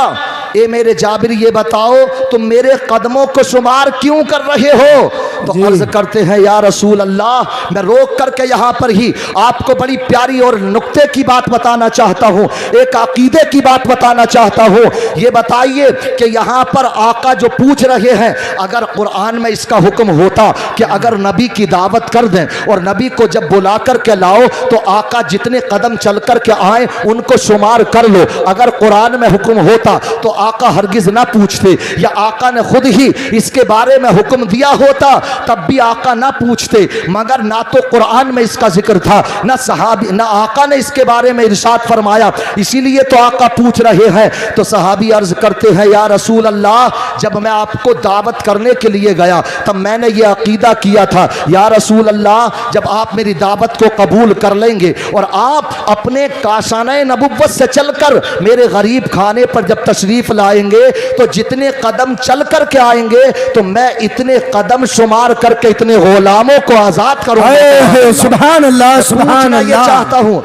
ए मेरे जाबिर ये बताओ तुम मेरे कदमों को शुमार क्यों कर रहे हो? तो अर्ज करते हैं या रसूल अल्लाह, मैं रोक करके यहाँ पर ही आपको बड़ी प्यारी और नुक्ते की बात बताना चाहता हूँ, एक अकीदे की बात बताना चाहता हूँ। ये बताइए कि यहाँ पर आका जो पूछ रहे हैं, अगर कुरान में इसका हुक्म होता कि अगर नबी की दावत कर दें और नबी को जब बुला कर के लाओ तो आका जितने कदम चल कर के आए उनको शुमार कर लो, अगर कुरान में हुक्म होता तो आका हरगिज ना पूछते, या आका ने खुद ही इसके बारे में हुक्म दिया होता तब भी आका ना पूछते। मगर ना तो कुरान में इसका जिक्र था, ना सहाबी ना आका ने इसके बारे में इरशाद फरमाया, इसीलिए तो आका पूछ रहे हैं। तो सहाबी अर्ज करते हैं या रसूल अल्लाह, जब मैं आपको दावत करने के लिए गया तब मैंने ये अकीदा किया था या रसूल अल्लाह, जब आप मेरी दावत को कबूल कर लेंगे और आप अपने काशाने नबुव्वत से चलकर मेरे गरीब खाने पर जब तशरीफ लाएंगे तो जितने कदम चल कर के आएंगे तो मैं इतने कदम शुमार करके इतने गुलामों को आजाद करूंगा। सुभान अल्लाह, सुभान अल्लाह। चाहता हूं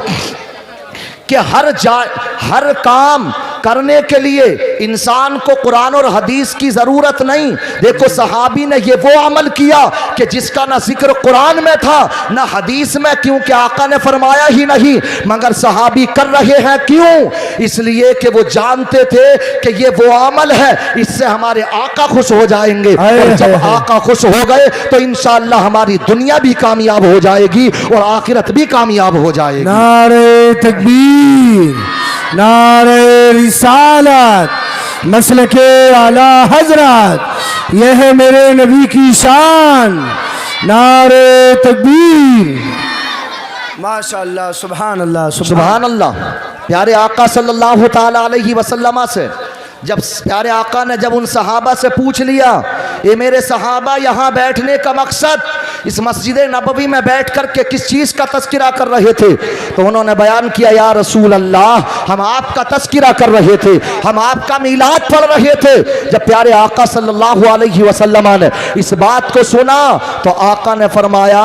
कि हर काम करने के लिए इंसान को कुरान और हदीस की जरूरत नहीं। देखो सहाबी ने ये वो अमल किया कि जिसका ना जिक्र कुरान में था ना हदीस में, क्योंकि आका ने फरमाया ही नहीं, मगर सहाबी कर रहे हैं। क्यों? इसलिए कि वो जानते थे कि ये वो अमल है, इससे हमारे आका खुश हो जाएंगे, और जब आका खुश हो गए तो इंशाअल्लाह हमारी दुनिया भी कामयाब हो जाएगी और आखिरत भी कामयाब हो जाएगी। नारे तकबीर, नारे रिसालत, मसलके आला हजरत, यह है मेरे नबी की शान। नारे तकबीर, माशाअल्लाह, सुभान अल्लाह, सुभान अल्लाह। प्यारे आका सल्लल्लाहु ताला अलैहि वसल्लम से जब प्यारे आका ने जब उन सहाबा से पूछ लिया, ये मेरे सहाबा यहाँ बैठने का मकसद इस मस्जिद नबवी में बैठ कर के किस चीज़ का तस्किरा कर रहे थे? तो उन्होंने बयान किया या रसूल अल्लाह, हम आपका तस्किरा कर रहे थे, हम आपका मीलाद पढ़ रहे थे। जब प्यारे आका सल्लल्लाहु अलैहि वसल्लम ने इस बात को सुना तो आका ने फरमाया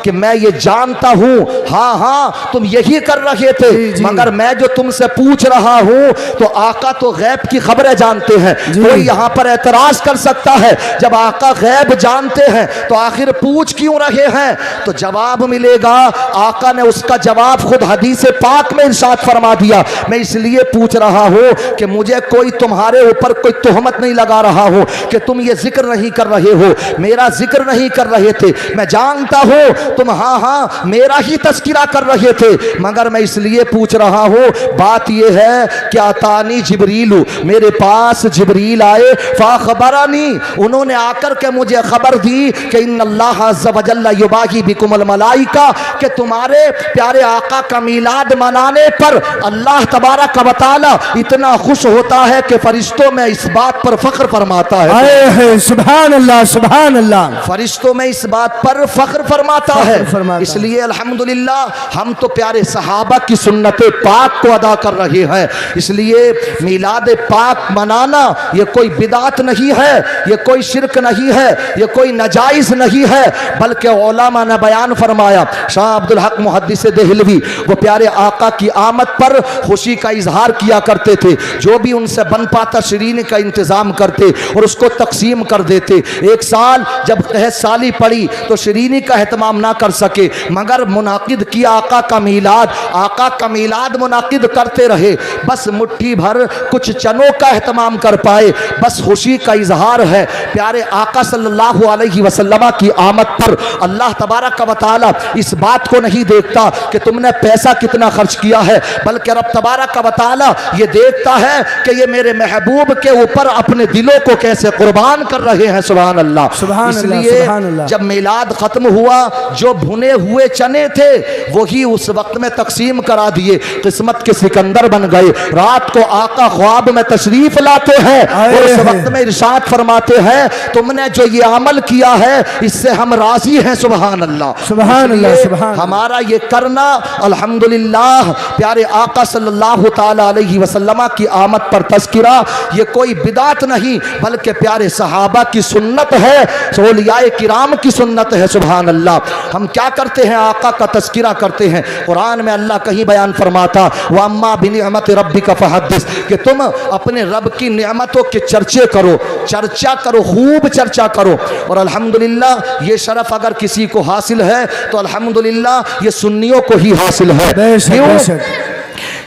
कि मैं ये जानता हूँ, हाँ हाँ तुम यही कर रहे थे, मगर मैं जो तुमसे पूछ रहा हूँ तो आका तो गैब की खबरें जानते हैं, कोई यहाँ पर एतराज कर सकता है जब आका गैब जानते हैं तो आखिर पूछ क्यों रहे हैं? तो जवाब मिलेगा, आका ने उसका जवाब खुद हदीस पाक में इरशाद फरमा दिया, मैं इसलिए पूछ रहा हूँ कि मुझे कोई तुम्हारे ऊपर कोई तोहमत नहीं लगा रहा हो कि तुम ये जिक्र नहीं कर रहे हो, मेरा जिक्र नहीं कर रहे थे, मैं जानता हूँ तुम हाँ हाँ मेरा ही तस्किरा कर रहे थे, मगर मैं इसलिए पूछ रहा हूँ। बात यह है कि अतानी जिब्रीलु, मेरे पास जिब्रील आए, फ़ाख़बरनी, उन्होंने आकर के मुझे खबर दी कि इन्नल्लाह अज़्ज़ व जल्ल युबाही बिकुमुल मलाइका, कि तुम्हारे प्यारे आका का मीलाद मनाने पर अल्लाह तबारक व तआला इतना खुश होता है कि फरिश्तों में इस बात पर फख्र फरमाता है। सुभान अल्लाह, सुभान अल्लाह। फरिश्तों में इस बात पर फख्र फरमाता है। फरमाता है। इसलिए अल्हम्दुलिल्लाह हम तो प्यारे सहाबा की सुन्नत पाक को अदा कर रहे हैं। इसलिए मीलाद पाक मनाना ये कोई बिदात नहीं है, ये कोई शिरक नहीं है, ये कोई नाजायज नहीं है, बल्कि उलमा ने बयान फरमाया। शाह अब्दुल हक मुहद्दिस देहलवी वो प्यारे आका की आमद पर खुशी का इजहार किया करते थे। जो भी उनसे बन पाता शरीन का इंतजाम करते और उसको तकसीम कर देते। एक साल जब तहत साली पड़ी तो शरीनी का एहतमाम ना कर सके, मगर मुनाकिद किया आका का मीलाद। आका का मीलाद मुनाकिद करते रहे, बस मुट्ठी भर कुछ चनों का एहतमाम कर पाए, बस खुशी का इजहार है। प्यारे आका सल्लल्लाहु अलैहि वसल्लम की आमद पर अल्लाह तबारक व तआला इस बात को नहीं देखता कि तुमने पैसा कितना खर्च किया है, बल्कि रब तबारक व तआला ये देखता है कि ये मेरे महबूब के ऊपर अपने दिलों को कैसे कुर्बान कर रहे हैं। सुभान अल्लाह। इसलिए जब मिलाद खत्म हुआ, जो भुने हुए चने थे वही उस वक्त में तकसीम करा दिए, किस्मत के सिकंदर बन गए। रात को आका ख्वाब में तशरीफ लाते हैं और उस वक्त में इरशाद फरमाते हैं तुमने जो ये अमल किया है इससे हम राजी हैं। सुभान अल्लाह, सुभान अल्लाह, सुभान। हमारा ये करना अल्हम्दुलिल्लाह प्यारे आका सल्लल्लाहु ताला अलैहि वसल्लम की आमद पर तज़किरा ये कोई बिदात नहीं, बल्कि प्यारे सहाबा की सुन्नत है, औलियाए किराम की सुन्नत है। सुभान अल्लाह। हम क्या करते हैं, आका का तज़किरा करते हैं। कुरान में अल्लाह कहीं बयान फरमाता व अम्मा बिनिअमत रब्बिका फहद्दिस, कि तुम अपने रब की नियामतों के चर्चे करो, चर्चा करो, खूब चर्चा करो। और अल्हम्दुलिल्लाह ये शरफ अगर किसी को हासिल है तो अल्हम्दुलिल्लाह ये सुन्नियों को ही हासिल है। क्यों?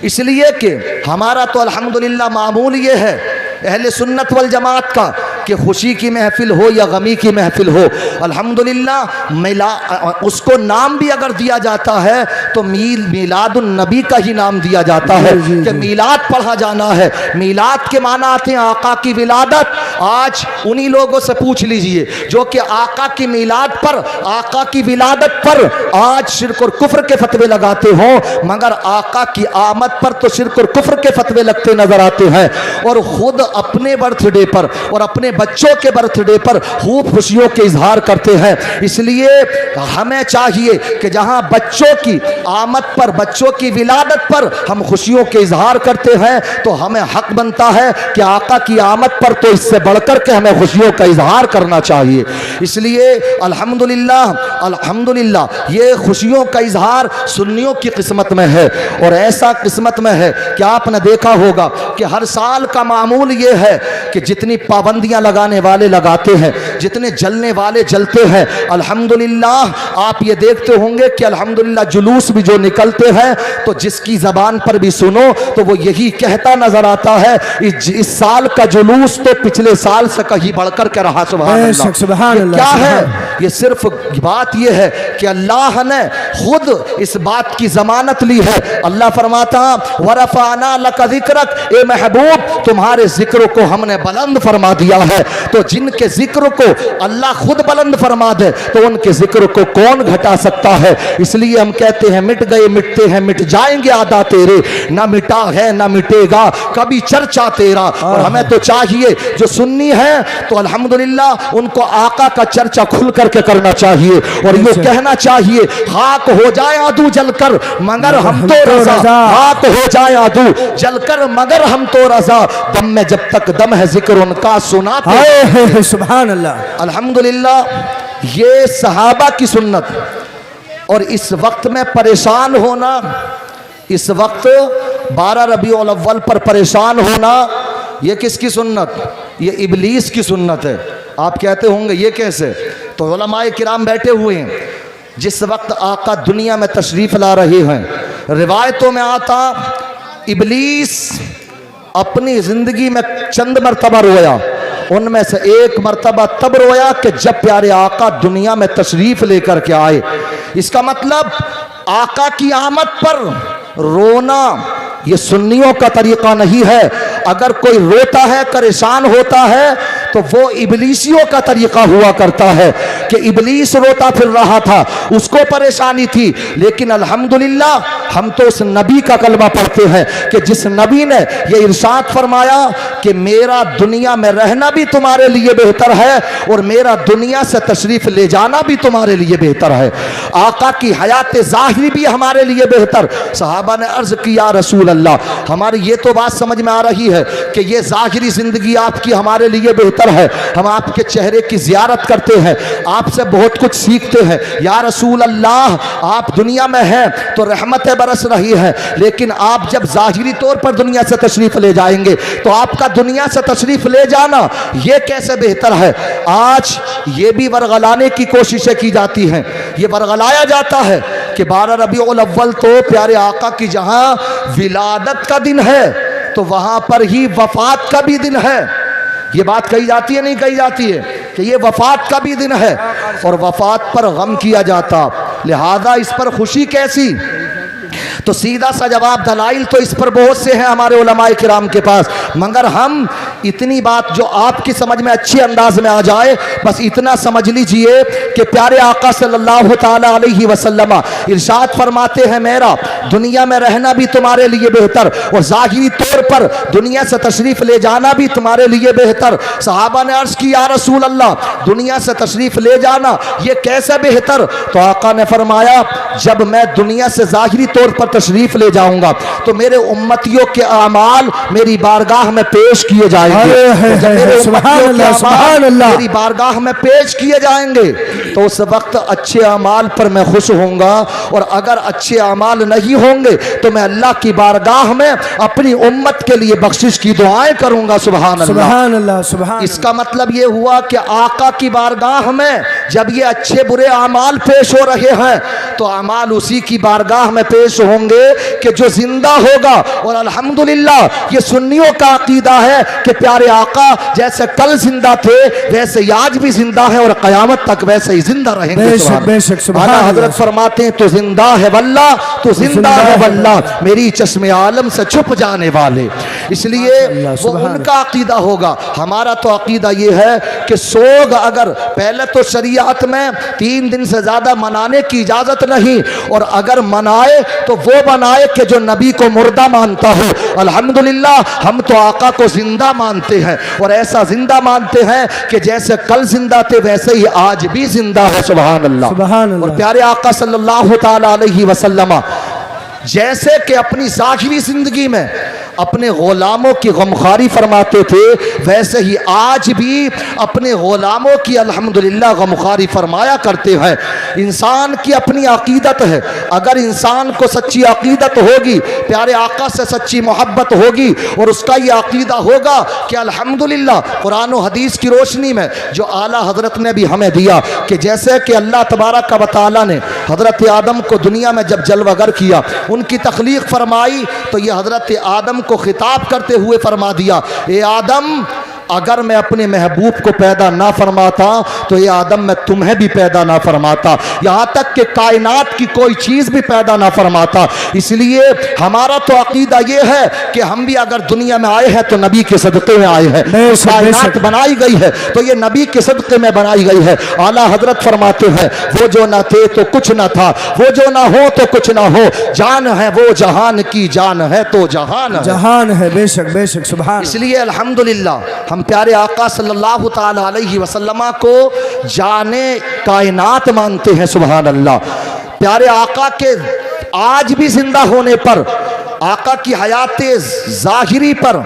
इसलिए कि हमारा तो अल्हम्दुलिल्लाह मामूल ये है अहले सुन्नत वल जमात का कि खुशी की महफिल हो या गमी की महफिल हो, अल्हम्दुलिल्लाह मिला उसको नाम भी अगर दिया जाता है तो मीलादुन नबी का ही नाम दिया जाता है कि मीलाद पढ़ा जाना है। मीलाद के माना आते हैं आका की विलादत। आज उन्हीं लोगों से पूछ लीजिए जो कि आका की मीलाद पर, आका की विलादत पर आज शिर्क और कुफ्र के फतवे लगाते हो, मगर आका की आमद पर तो शिर्क और कुफ्र के फतवे लगते नजर आते हैं। और खुद अपने बर्थडे पर और अपने बच्चों के बर्थडे पर खूब खुशियों के इजहार करते हैं। इसलिए हमें चाहिए कि जहां बच्चों की आमद पर, बच्चों की विलादत पर हम खुशियों के इजहार करते हैं तो हमें हक बनता है कि आका की आमद पर तो इससे बढ़कर के हमें खुशियों का इजहार करना चाहिए। इसलिए अल्हम्दुलिल्लाह, अल्हम्दुलिल्लाह ये खुशियों का इजहार सुन्नियों की किस्मत में है। और ऐसा किस्मत में है कि आपने देखा होगा कि हर साल का मामूल ये है कि जितनी पाबंदियां लगाने वाले लगाते हैं, जितने जलने वाले जलते हैं, अल्हम्दुलिल्लाह आप ये देखते होंगे कि अल्हम्दुलिल्लाह जुलूस भी जो निकलते हैं तो जिसकी जबान पर भी सुनो तो वो यही कहता नजर आता है इस साल का जुलूस तो पिछले साल से कहीं बढ़कर के रहा। सुभान अल्लाह। सुभान अल्लाह। क्या है ये? सिर्फ बात ये है कि अल्लाह ने खुद इस बात की जमानत ली है। अल्लाह फरमाता वरफाना लका ज़िक्रक, ए महबूब तुम्हारे जिक्र को हमने बुलंद फरमा दिया है। तो जिनके जिक्र को अल्लाह खुद बुलंद फरमा दे तो उनके जिक्र को कौन घटा सकता है। इसलिए हम कहते हैं मिट गए मिटते हैं मिट जाएंगे आदा तेरे, ना मिटा है ना मिटेगा कभी चर्चा तेरा। और हमें तो चाहिए जो सुन्नी है तो अल्हम्दुलिल्लाह उनको आका का चर्चा खुल करके करना चाहिए और ये कहना चाहिए खाक हो जाए आदू जलकर मगर हम तो रजा, खाक हो जाए आदू जलकर मगर हम तो रजा, दम में जब तक दम है जिक्र उनका सुनाते। सुभान अल्लाह। अल्हम्दुलिल्लाह ये सहाबा की सुन्नत। और इस वक्त में परेशान होना, इस वक्त 12 रबीउल अव्वल पर परेशान होना, ये किसकी सुन्नत? ये इबलीस की सुन्नत है। आप कहते होंगे ये कैसे? तो उलमाए किराम बैठे हुए हैं। जिस वक्त आका दुनिया में तशरीफ ला रहे हैं, रिवायतों में आता इबलीस अपनी जिंदगी में चंद मरतबा रोया, उनमें से एक मरतबा तब रोया कि जब प्यारे आका दुनिया में तशरीफ लेकर के आए। इसका मतलब आका की आमद पर रोना ये सुन्नियों का तरीका नहीं है। अगर कोई रोता है, परेशान होता है, तो वो इबलीसियों का तरीका हुआ करता है कि इबलीस रोता फिर रहा था, उसको परेशानी थी। लेकिन अल्हम्दुलिल्लाह हम तो उस नबी का कलमा पढ़ते हैं कि जिस नबी ने ये इरशाद फरमाया कि मेरा दुनिया में रहना भी तुम्हारे लिए बेहतर है और मेरा दुनिया से तशरीफ ले जाना भी तुम्हारे लिए बेहतर है। आका की हयात ज़ाहिरी भी हमारे लिए बेहतर। सहाबा ने अर्ज किया रसूल अल्लाह, हमारी ये तो बात समझ में आ रही है कि ये ज़ाहिरी ज़िंदगी आपकी हमारे लिए बेहतर है, हम आपके चेहरे की ज़ियारत करते हैं, आपसे बहुत कुछ सीखते हैं। या रसूल अल्लाह, आप दुनिया में हैं तो रहमतें बरस रही है, लेकिन आप जब ज़ाहिरी तौर पर दुनिया से तशरीफ़ ले जाएंगे तो आपका दुनिया से तशरीफ़ ले जाना ये कैसे बेहतर है। आज ये भी बरगलाने की कोशिशें की जाती हैं, ये बरगलाया जाता है कि 12 रबीउल अव्वल तो प्यारे आका की जहां विलादत का दिन है तो वहां पर ही वफात का भी दिन है। ये बात कही जाती है, नहीं कही जाती है कि ये वफात का भी दिन है और वफात पर गम किया जाता, लिहाजा इस पर खुशी कैसी। तो सीधा सा जवाब, दलाइल तो इस पर बहुत से हैं हमारे उलमाए किराम के पास, मगर हम इतनी बात जो आपकी समझ में अच्छे अंदाज में आ जाए बस इतना समझ लीजिए कि प्यारे आका सल्लल्लाहु ताला अलैहि वसल्लम इरशाद फरमाते हैं मेरा दुनिया में रहना भी तुम्हारे लिए बेहतर और ज़ाहिरी तौर पर दुनिया से तशरीफ़ ले जाना भी तुम्हारे लिए बेहतर। सहाबा ने अर्ज़ की या रसूल अल्लाह, दुनिया से तशरीफ़ ले जाना ये कैसे बेहतर। तो आका ने फरमाया जब मैं दुनिया से ज़ाहिरी तौर पर तशरीफ़ ले जाऊंगा तो मेरे उम्मतियों के अमाल मेरी बारगाह में पेश किए जाएंगे। मेरी बारगाह में पेश किए जाएंगे तो उस वक्त अच्छे अमाल पर मैं खुश होऊंगा और अगर अच्छे अमाल नहीं होंगे तो मैं अल्लाह की बारगाह में अपनी उम्मत के लिए बख्शिश की दुआएं करूंगा। सुभान अल्लाह, सुभान। इसका मतलब ये हुआ कि आका की बारगाह में जब ये अच्छे बुरे अमाल पेश हो रहे हैं तो अमाल उसी की बारगाह में पेश होंगे कि जो जिंदा होगा। और अल्हम्दुलिल्लाह ये सुन्नियों का अकीदा है कि प्यारे आका जैसे कल जिंदा थे वैसे आज भी जिंदा है और क़यामत तक वैसे ही जिंदा रहेंगे। आला हजरत फरमाते हैं तो जिंदा है वल्लाह, तो जिंदा है वल्लाह मेरी चश्मे आलम से छुप जाने वाले। इसलिए वो उनका अकीदा होगा, हमारा तो अकीदा ये है कि सोग अगर पहले तो शरीयत में 3 दिन से ज़्यादा मनाने की इजाज़त नहीं और अगर मनाए तो वो बनाए कि जो नबी को मुर्दा मानता हो। अल्हम्दुलिल्लाह हम तो आका को जिंदा मानते हैं और ऐसा जिंदा मानते हैं कि जैसे कल जिंदा थे वैसे ही आज भी जिंदा है। सुभान अल्लाह, सुभान अल्लाह। और प्यारे आका सल्लल्लाहु ताला अलैहि वसल्लम जैसे कि अपनी ज़ाहिरी जिंदगी में अपने गुलामों की गमखारी फरमाते थे वैसे ही आज भी अपने गुलामों की अल्हम्दुलिल्लाह गमखारी फरमाया करते हैं। इंसान की अपनी अकीदत है, अगर इंसान को सच्ची अकीदत होगी, प्यारे आका से सच्ची मोहब्बत होगी और उसका ये अकीदा होगा कि अल्हम्दुलिल्लाह कुरान और हदीस की रोशनी में जो आला हजरत ने भी हमें दिया कि जैसे कि अल्लाह तबारक व तआला ने हजरत आदम को दुनिया में जब जलवागर किया, उनकी तख्लीक फरमाई तो ये हजरत आदम को खिताब करते हुए फरमा दिया, ए आदम अगर मैं अपने महबूब को पैदा ना फरमाता तो ये आदम मैं तुम्हें भी पैदा ना फरमाता, यहाँ तक कि कायनात की कोई चीज़ भी पैदा ना फरमाता। इसलिए हमारा तो अकीदा ये है कि हम भी अगर दुनिया में आए हैं तो नबी के सदक़े में आए हैं, कायनात बनाई गई है तो ये नबी के सदक़े में बनाई गई है। आला हजरत फरमाते हैं वो जो ना थे तो कुछ ना था, वो जो ना हो तो कुछ ना हो, जान है वो जहान की, जान है तो जहान है। बेशक बेशक, सुभान। इसलिए अल्हम्दुलिल्लाह हम प्यारे आका सल्लल्लाहु ताला अलैहि वसल्लम को जाने कायनात मानते हैं। सुभान अल्लाह। प्यारे आका के आज भी जिंदा होने पर, आका की हयात ज़ाहिरी पर,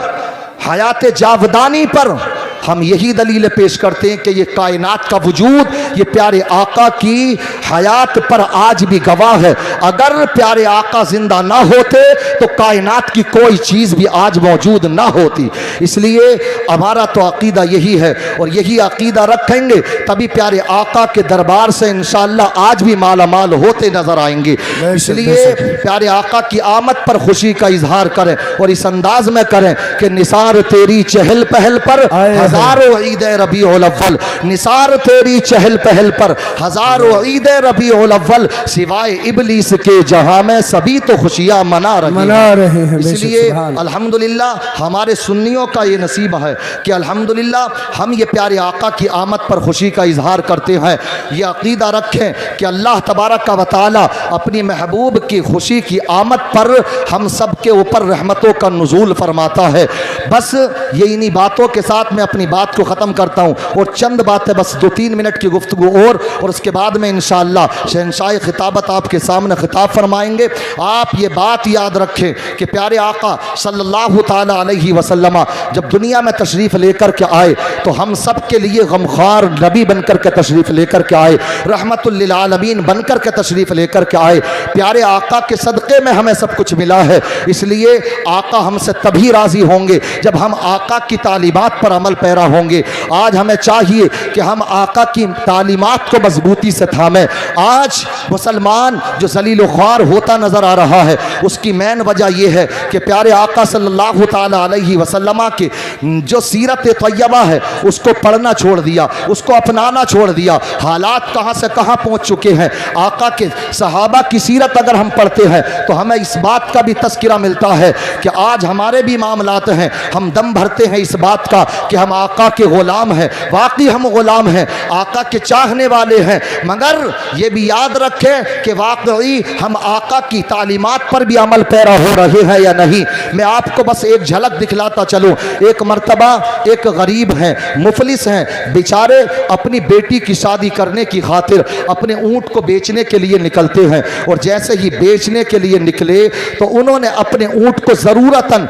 हयात जावदानी पर हम यही दलील पेश करते हैं कि ये कायनात का वजूद ये प्यारे आका की हयात पर आज भी गवाह है। अगर प्यारे आका जिंदा ना होते तो कायनात की कोई चीज़ भी आज मौजूद ना होती। इसलिए हमारा तो अकीदा यही है और यही अकीदा रखेंगे तभी प्यारे आका के दरबार से इंशाअल्लाह आज भी माला माल होते नजर आएंगे। इसलिए प्यारे आका की आमद पर खुशी का इजहार करें और इस अंदाज में करें कि निसार तेरी चहल पहल पर हजारों ईद रबीउल अव्वल, निसार तेरी चहल पहल पर हजारों ईद रबीउल अव्वल, सिवाय इबलीस के जहां में सभी तो खुशियां मना रहे हैं। इसलिए अल्हम्दुलिल्लाह हमारे सुन्नियों का ये नसीब है कि अल्हम्दुलिल्लाह हम ये प्यारे आका की आमद पर खुशी का इजहार करते हैं। ये अकीदा रखें कि अल्लाह तबारक व तआला अपनी महबूब की खुशी की आमद पर हम सब के ऊपर रहमतों का नुज़ूल फरमाता है। बस ये इन्हीं बातों के साथ मैं अपनी बात को ख़त्म करता हूँ और चंद बातें बस 2-3 मिनट की गुफ्तगू और उसके बाद में इंशाअल्लाह शहंशाह खिताबत आपके सामने खिताब फरमाएंगे। आप ये बात याद रखें कि प्यारे आका सल्लल्लाहु ताला अलैहि वसल्लम जब दुनिया में तशरीफ़ लेकर के आए तो हम सब के लिए गमखार नबी बनकर के तशरीफ़ लेकर के आए, रहमतुल लिल आलमीन बनकर के तशरीफ़ लेकर के आए। प्यारे आका के सदक़े में हमें सब कुछ मिला है, इसलिए आका हमसे तभी राज़ी होंगे जब हम आका की तालीमात पर अमल पैरा होंगे। आज हमें चाहिए कि हम आका की तालीमात को मजबूती से थामें। आज मुसलमान जो ज़लील ख्वार होता नज़र आ रहा है उसकी मेन वजह यह है कि प्यारे आका सल्लल्लाहु ताला अलैहि वसल्लम की जो सीरत तैयबा है उसको पढ़ना छोड़ दिया, उसको अपनाना छोड़ दिया। हालात कहाँ से कहाँ पहुँच चुके हैं। आका के सहाबा की सीरत अगर हम पढ़ते हैं तो हमें इस बात का भी तस्किरा मिलता है कि आज हमारे भी मामलात हैं, हम दम भरते हैं इस बात का कि हम आका के ग़ुलाम हैं। वाकई हम ग़ुलाम हैं, आका के चाहने वाले हैं, मगर ये भी याद रखें कि वाकई हम आका की तालीमात पर भी अमल पैरा हो रहे हैं या नहीं। मैं आपको बस एक झलक दिखलाता चलूँ। एक मर्तबा एक गरीब हैं, मुफलिस हैं, बेचारे अपनी बेटी की शादी करने की खातिर अपने ऊँट को बेचने के लिए निकलते हैं और जैसे ही बेचने के लिए निकले तो उन्होंने अपने ऊँट को ज़रूरतन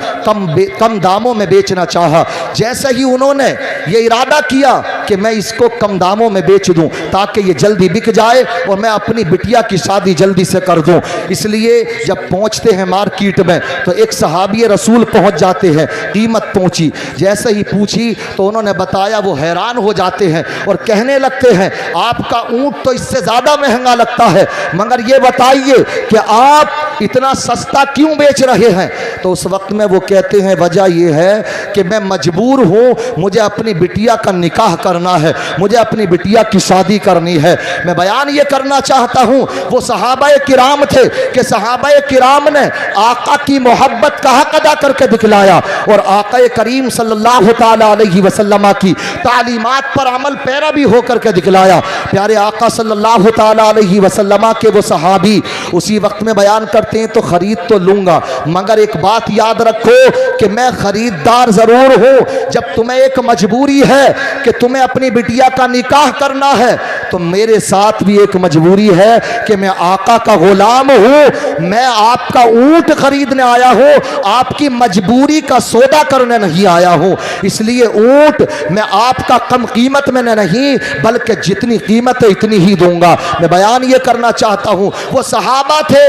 कम दामों में बेचना चाहा। जैसे ही उन्होंने ये इरादा किया कि मैं इसको कम दामों में बेच दूं ताकि ये जल्दी बिक जाए और मैं अपनी बिटिया की शादी जल्दी से कर दूं, इसलिए जब पहुंचते हैं मार्केट में तो एक सहाबी रसूल पहुंच जाते हैं। कीमत पहुंची, जैसे ही पूछी तो उन्होंने बताया, वो हैरान हो जाते हैं और कहने लगते हैं आपका ऊँट तो इससे ज़्यादा महंगा लगता है, मगर ये बताइए कि आप इतना सस्ता क्यों बेच रहे हैं। तो उस वक्त में वो कहते हैं वजह यह है कि मैं मजबूर हूँ, मुझे अपनी बिटिया का निकाह करना है, मुझे अपनी बिटिया की शादी करनी है। मैं बयान ये करना चाहता हूँ, वो सहाबाए किराम थे कि सहाबाए किराम ने आका की मोहब्बत का हक अदा करके दिखलाया और आका करीम सल्लल्लाहु ताला अलैहि वसल्लम की तालीमात पर अमल पैरा भी होकर के दिखलाया। प्यारे आका सल्लल्लाहु ताला अलैहि वसल्लम के वो सहाबी उसी वक्त में बयान करते हैं तो ख़रीद तो लूँगा, मगर एक बात याद रखो कि मैं ख़रीदार ज़रूर हूँ। जब तुम्हें एक मजबूरी है कि तुम्हें अपनी बिटिया का निकाह करना है तो मेरे साथ भी एक मजबूरी है कि मैं आका का ग़ुलाम हूँ। मैं आपका ऊँट खरीदने आया हूँ, आपकी मजबूरी का सौदा करने नहीं आया हूँ। इसलिए ऊँट मैं आपका कम कीमत में नहीं बल्कि जितनी कीमत है इतनी ही दूंगा। मैं बयान ये करना चाहता हूँ, वो सहाबा थे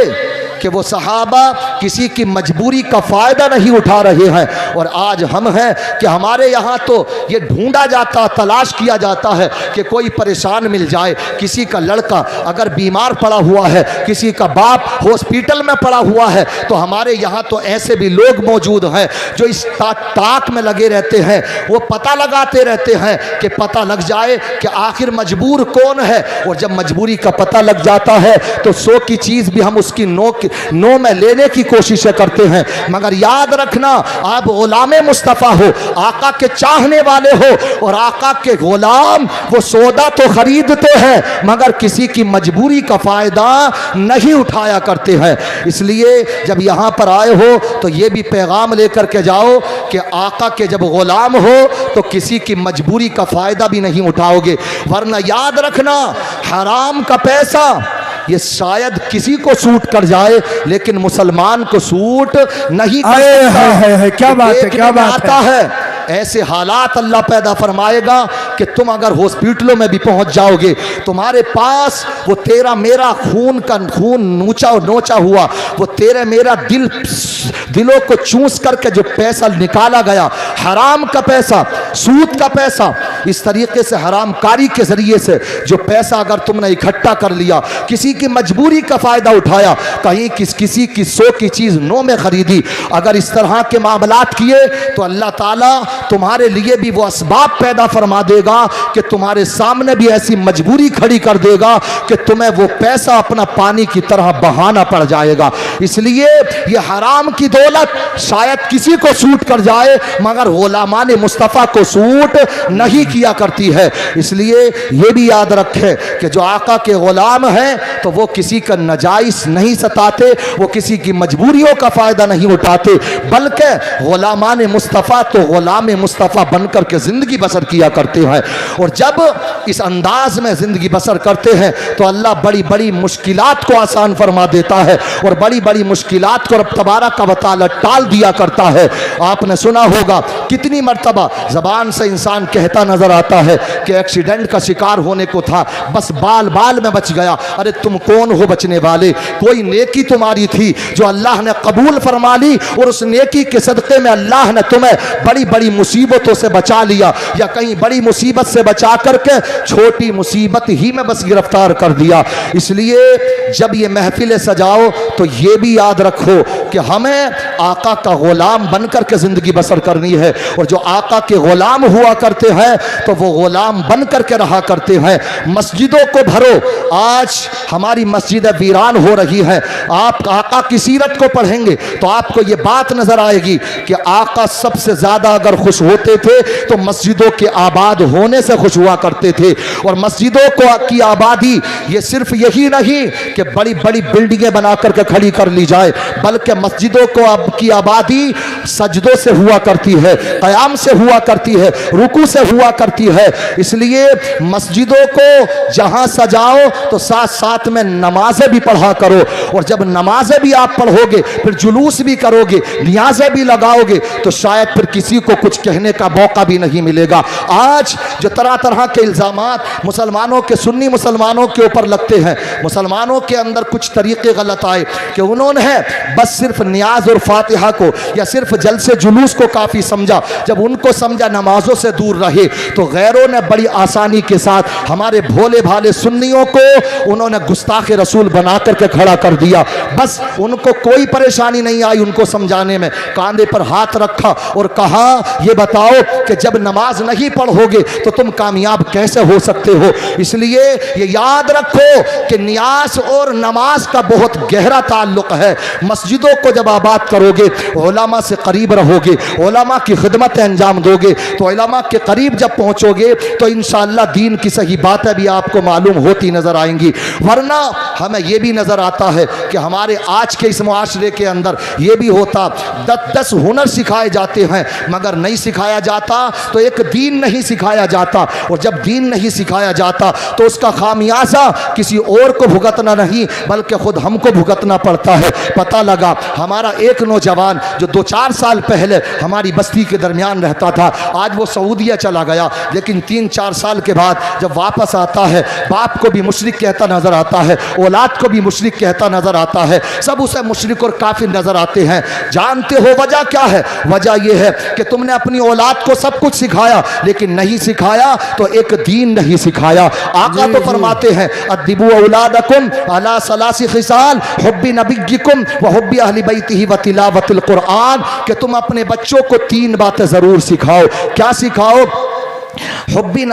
कि वो सहाबा किसी की मजबूरी का फ़ायदा नहीं उठा रहे हैं। और आज हम हैं कि हमारे यहाँ तो ये ढूंढा जाता, तलाश किया जाता है कि कोई परेशान मिल जाए। किसी का लड़का अगर बीमार पड़ा हुआ है, किसी का बाप हॉस्पिटल में पड़ा हुआ है, तो हमारे यहाँ तो ऐसे भी लोग मौजूद हैं जो इस ताक में लगे रहते हैं, वो पता लगाते रहते हैं कि पता लग जाए कि आखिर मजबूर कौन है। और जब मजबूरी का पता लग जाता है तो 100 की चीज़ भी हम उसकी नो में लेने की कोशिश करते हैं। मगर याद रखना, आप गुलाम मुस्तफ़ा हो, आका के चाहने वाले हो, और आका के गुलाम वो सौदा तो खरीदते हैं मगर किसी की मजबूरी का फ़ायदा नहीं उठाया करते हैं। इसलिए जब यहाँ पर आए हो तो ये भी पैगाम लेकर के जाओ कि आका के जब गुलाम हो तो किसी की मजबूरी का फ़ायदा भी नहीं उठाओगे, वरना याद रखना हराम का पैसा ये शायद किसी को सूट कर जाए लेकिन मुसलमान को सूट नहीं कर सकता। क्या बात है, क्या बात है। ऐसे हालात अल्लाह पैदा फरमाएगा कि तुम अगर हॉस्पिटलों में भी पहुंच जाओगे, तुम्हारे पास वो तेरा मेरा खून नोचा हुआ, वो तेरे मेरा दिलों को चूस करके जो पैसा निकाला गया, हराम का पैसा, सूद का पैसा, इस तरीके से हराम कारी के ज़रिए से जो पैसा अगर तुमने इकट्ठा कर लिया, किसी की मजबूरी का फ़ायदा उठाया, कहीं किसी की 100 की चीज़ 9 में ख़रीदी, अगर इस तरह के मामलात किए तो अल्लाह ताला तुम्हारे लिए भी वो असबाब पैदा फरमा देगा कि तुम्हारे सामने भी ऐसी मजबूरी खड़ी कर देगा कि तुम्हें वो पैसा अपना पानी की तरह बहाना पड़ जाएगा। इसलिए ये हराम की दौलत शायद किसी को सूट कर जाए, मगर उलमाए मुस्तफ़ा को सूट नहीं किया करती है। इसलिए ये भी याद रखें कि जो आका के गुलाम हैं तो वो किसी का नजाइज नहीं सताते, वो किसी की मजबूरियों का फ़ायदा नहीं उठाते, बल्कि गुलामान मुस्तफ़ा तो गुलाम मुस्तफ़ा बनकर के ज़िंदगी बसर किया करते हैं। और जब इस अंदाज में ज़िंदगी बसर करते हैं तो अल्लाह बड़ी बड़ी मुश्किलात को आसान फरमा देता है और बड़ी बड़ी मुश्किलात को रब तबारक व तआला टाल दिया करता है। आपने सुना होगा कितनी मर्तबा ज़बान से इंसान कहता नज़र आता है कि एक्सीडेंट का शिकार होने को था, बस बाल बाल में बच गया। अरे तुम कौन हो बचने वाले? कोई नेकी तुम्हारी थी जो अल्लाह ने कबूल फरमा ली और उस नेकी के सदक़े में अल्लाह ने तुम्हें बड़ी बड़ी मुसीबतों से बचा लिया, या कहीं बड़ी मुसीबत से बचा करके छोटी मुसीबत ही में बस गिरफ्तार कर दिया। इसलिए जब ये महफिल सजाओ तो ये भी याद रखो कि हमें आका का गुलाम बनकर के ज़िंदगी बसर करनी है, और जो आका के गुलाम हुआ करते हैं तो वो गुलाम बन करके रहा करते हैं। मस्जिदों को भरो, आज हमारी मस्जिदें वीरान हो रही हैं। आप आका की सीरत को पढ़ेंगे तो आपको ये बात नजर आएगी कि आका सबसे ज़्यादा अगर खुश होते थे तो मस्जिदों के आबाद होने से खुश हुआ करते थे। और मस्जिदों को की आबादी ये सिर्फ यही नहीं कि बड़ी बड़ी बिल्डिंगें बना करके खड़ी कर ली जाए, बल्कि मस्जिदों को अब की आबादी सजदों से हुआ करती है, क़याम से हुआ करती है, रुकू से हुआ करती है। इसलिए मस्जिदों को जहां सजाओ तो साथ साथ में नमाजें भी पढ़ा करो, और जब नमाजें भी आप पढ़ोगे फिर जुलूस भी करोगे, नियाज़ें भी लगाओगे, तो शायद फिर किसी को कुछ कहने का मौका भी नहीं मिलेगा। आज जो तरह तरह के इल्ज़ामात मुसलमानों के, सुन्नी मुसलमानों के ऊपर लगते हैं, मुसलमानों के अंदर कुछ तरीके गलत आए कि उन्होंने बस सिर्फ नियाज और फातिहा को या सिर्फ जलसे जुलूस को काफ़ी समझा। जब उनको समझा नमाजों से दूर रहे तो गैरों ने बड़ी आसानी के साथ हमारे भोले भाले सुन्नियों को उन्होंने गुस्ताख रसूल बना करके खड़ा कर दिया। बस उनको कोई परेशानी नहीं आई उनको समझाने में, कांधे पर हाथ रखा और कहा ये बताओ कि जब नमाज नहीं पढ़ोगे तो तुम कामयाब कैसे हो सकते हो। इसलिए ये याद रखो कि नियाज और नमाज का बहुत गहरा ताल्लुक है। मस्जिदों को जब आबाद करोगे, उलमा से करीब रहोगे, उलमा की खिदमत अंजाम दोगे, तो उलमा के करीब जब पहुँचोगे तो इंशाअल्लाह दीन की सही बातें भी आपको मालूम होती नज़र आएंगी। वरना हमें ये भी नज़र आता है कि हमारे आज के इस मुआशरे के अंदर ये भी होता, 10 हुनर सिखाए जाते हैं मगर नहीं सिखाया जाता तो एक दीन नहीं सिखाया जाता, और जब दीन नहीं सिखाया जाता तो उसका खामियाजा किसी और को भुगतना नहीं बल्कि खुद हमको भुगतना पड़ता है। पता लगा हमारा एक नौजवान जो 2-4 साल पहले हमारी बस्ती के दरमियान रहता था, आज वो सऊदीया चला गया, लेकिन 3-4 साल के बाद जब वापस आता है बाप को भी मुशरिक कहता नजर आता है, औलाद को भी मुशरिक कहता नजर आता है, सब उसे मुशरिक और काफिर नजर आते हैं। जानते हो वजह क्या है? वजह यह है कि तुमने अपनी औलाद को सब कुछ सिखाया लेकिन नहीं सिखाया तो एक दीन नहीं सिखाया। आका तो फरमाते हैं अद्दिबू औलादकुम अला सलासी खिसाल हुब्बी नबिय्यिकुम व हुब्बी अहली बैतिही व तिलावतिल कुरान, कि तुम अपने बच्चों को 3 बातें ज़रूर सिखाओ। क्या सिखाओ? हुब्बी,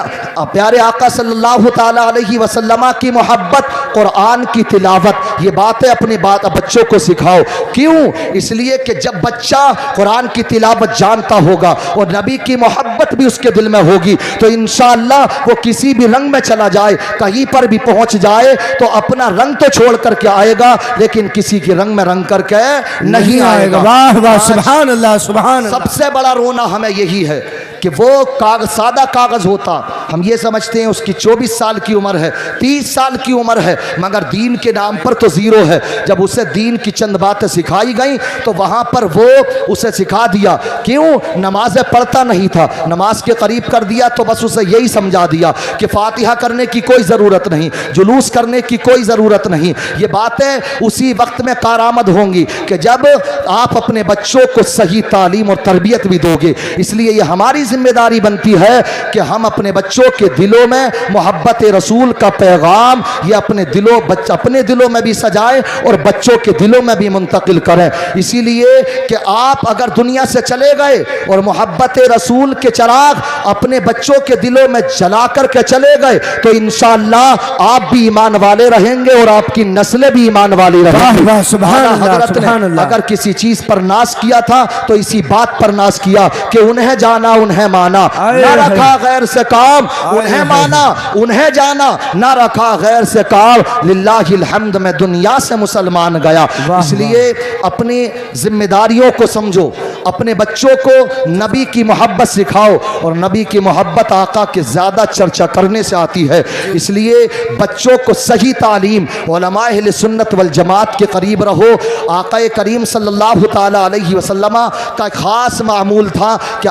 प्यारे आका सल्लल्लाहु ताला अलैहि वसल्लम की मोहब्बत, कुरान की तिलावत, ये बातें अपने बच्चों को सिखाओ। क्यों? इसलिए कि जब बच्चा कुरान की तिलावत जानता होगा और नबी की मोहब्बत भी उसके दिल में होगी तो इंशाअल्लाह वो किसी भी रंग में चला जाए, कहीं पर भी पहुंच जाए तो अपना रंग तो छोड़ करके आएगा लेकिन किसी के रंग में रंग करके नहीं आएगा। वाह वाह, सुभान अल्लाह, सुभान अल्लाह। सबसे बड़ा रोना हमें यही है कि वो सादा कागज होता, हम ये समझते हैं उसकी 24 साल की उम्र है, 30 साल की उम्र है, मगर दीन के नाम पर तो ज़ीरो है। जब उसे दीन की चंद बातें सिखाई गई तो वहाँ पर वो उसे सिखा दिया। क्यों? नमाज़ें पढ़ता नहीं था, नमाज के करीब कर दिया तो बस उसे यही समझा दिया कि फातिहा करने की कोई ज़रूरत नहीं, जुलूस करने की कोई ज़रूरत नहीं। ये बातें उसी वक्त में कारामद होंगी कि जब आप अपने बच्चों को सही तालीम और तरबियत भी दोगे। इसलिए ये हमारी जिम्मेदारी बनती है कि हम अपने बच्चों के दिलों में मोहब्बत रसूल का पैगाम ये अपने दिलों में भी सजाएं और बच्चों के दिलों में भी मुंतकिल करें। इसीलिए कि आप अगर दुनिया से चले गए और मोहब्बत रसूल के चिराग अपने बच्चों के दिलों में जला करके चले गए तो इंशाअल्लाह आप भी ईमान वाले रहेंगे और आपकी नस्लें भी ईमान वाली रहेंगी। वाह, सुभान अल्लाह, हज़रत सुभान ने अल्लाह। अगर किसी चीज पर नाश किया था तो इसी बात पर नाश किया कि उन्हें जाना उन्हें माना, ना रखा गैर से काम, उन्हें माना उन्हें जाना, ना रखा गैर से काम। लिल्लाहिल हम्द में दुनिया से मुसलमान गया। इसलिए अपनी जिम्मेदारियों को समझो, अपने बच्चों को नबी की मोहब्बत सिखाओ और नबी की मोहब्बत आका के ज़्यादा चर्चा करने से आती है। इसलिए बच्चों को सही तालीम, उलमाए अहले सुन्नत वल जमात के करीब रहो। आका करीम सल्लल्लाहु ताला अलैहि वसल्लम का ख़ास मामूल था कि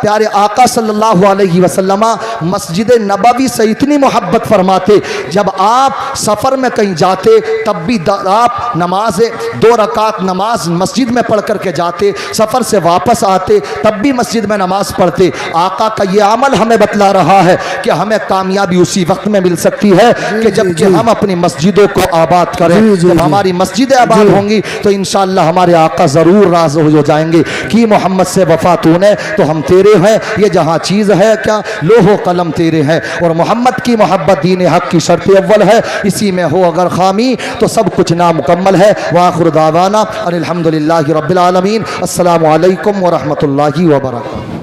प्यारे आका सल्लल्लाहु अलैहि वसल्लम मस्जिद नबवी से इतनी मोहब्बत फरमाते, जब आप सफ़र में कहीं जाते तब भी आप नमाज 2 रकात नमाज मस्जिद में पढ़ करके जाते, सफ़र से वापस आते तब भी मस्जिद में नमाज पढ़ते। आका का ये अमल हमें बतला रहा है कि हमें कामयाबी उसी वक्त में मिल सकती है कि जबकि हम अपनी मस्जिदों को आबाद करें। जब हमारी मस्जिदें आबाद होंगी तो इंशाअल्लाह हमारे आका ज़रूर राज़ हो जाएंगे कि मोहम्मद से वफ़ा तूने तो हम तेरे हैं, ये जहाँ चीज़ है क्या लोहो कलम तेरे हैं। और मोहम्मद की मोहब्बत दीन हक़ की शर्त अव्वल है, इसी में हो अगर खामी तो सब कुछ नामुकम्मल है। वाखिर दावाना अनिल हम्दुलिल्लाहि रब्बिल आलमीन। अस्सलामु अलैकुम व रहमतुल्लाहि व बरकातुहू।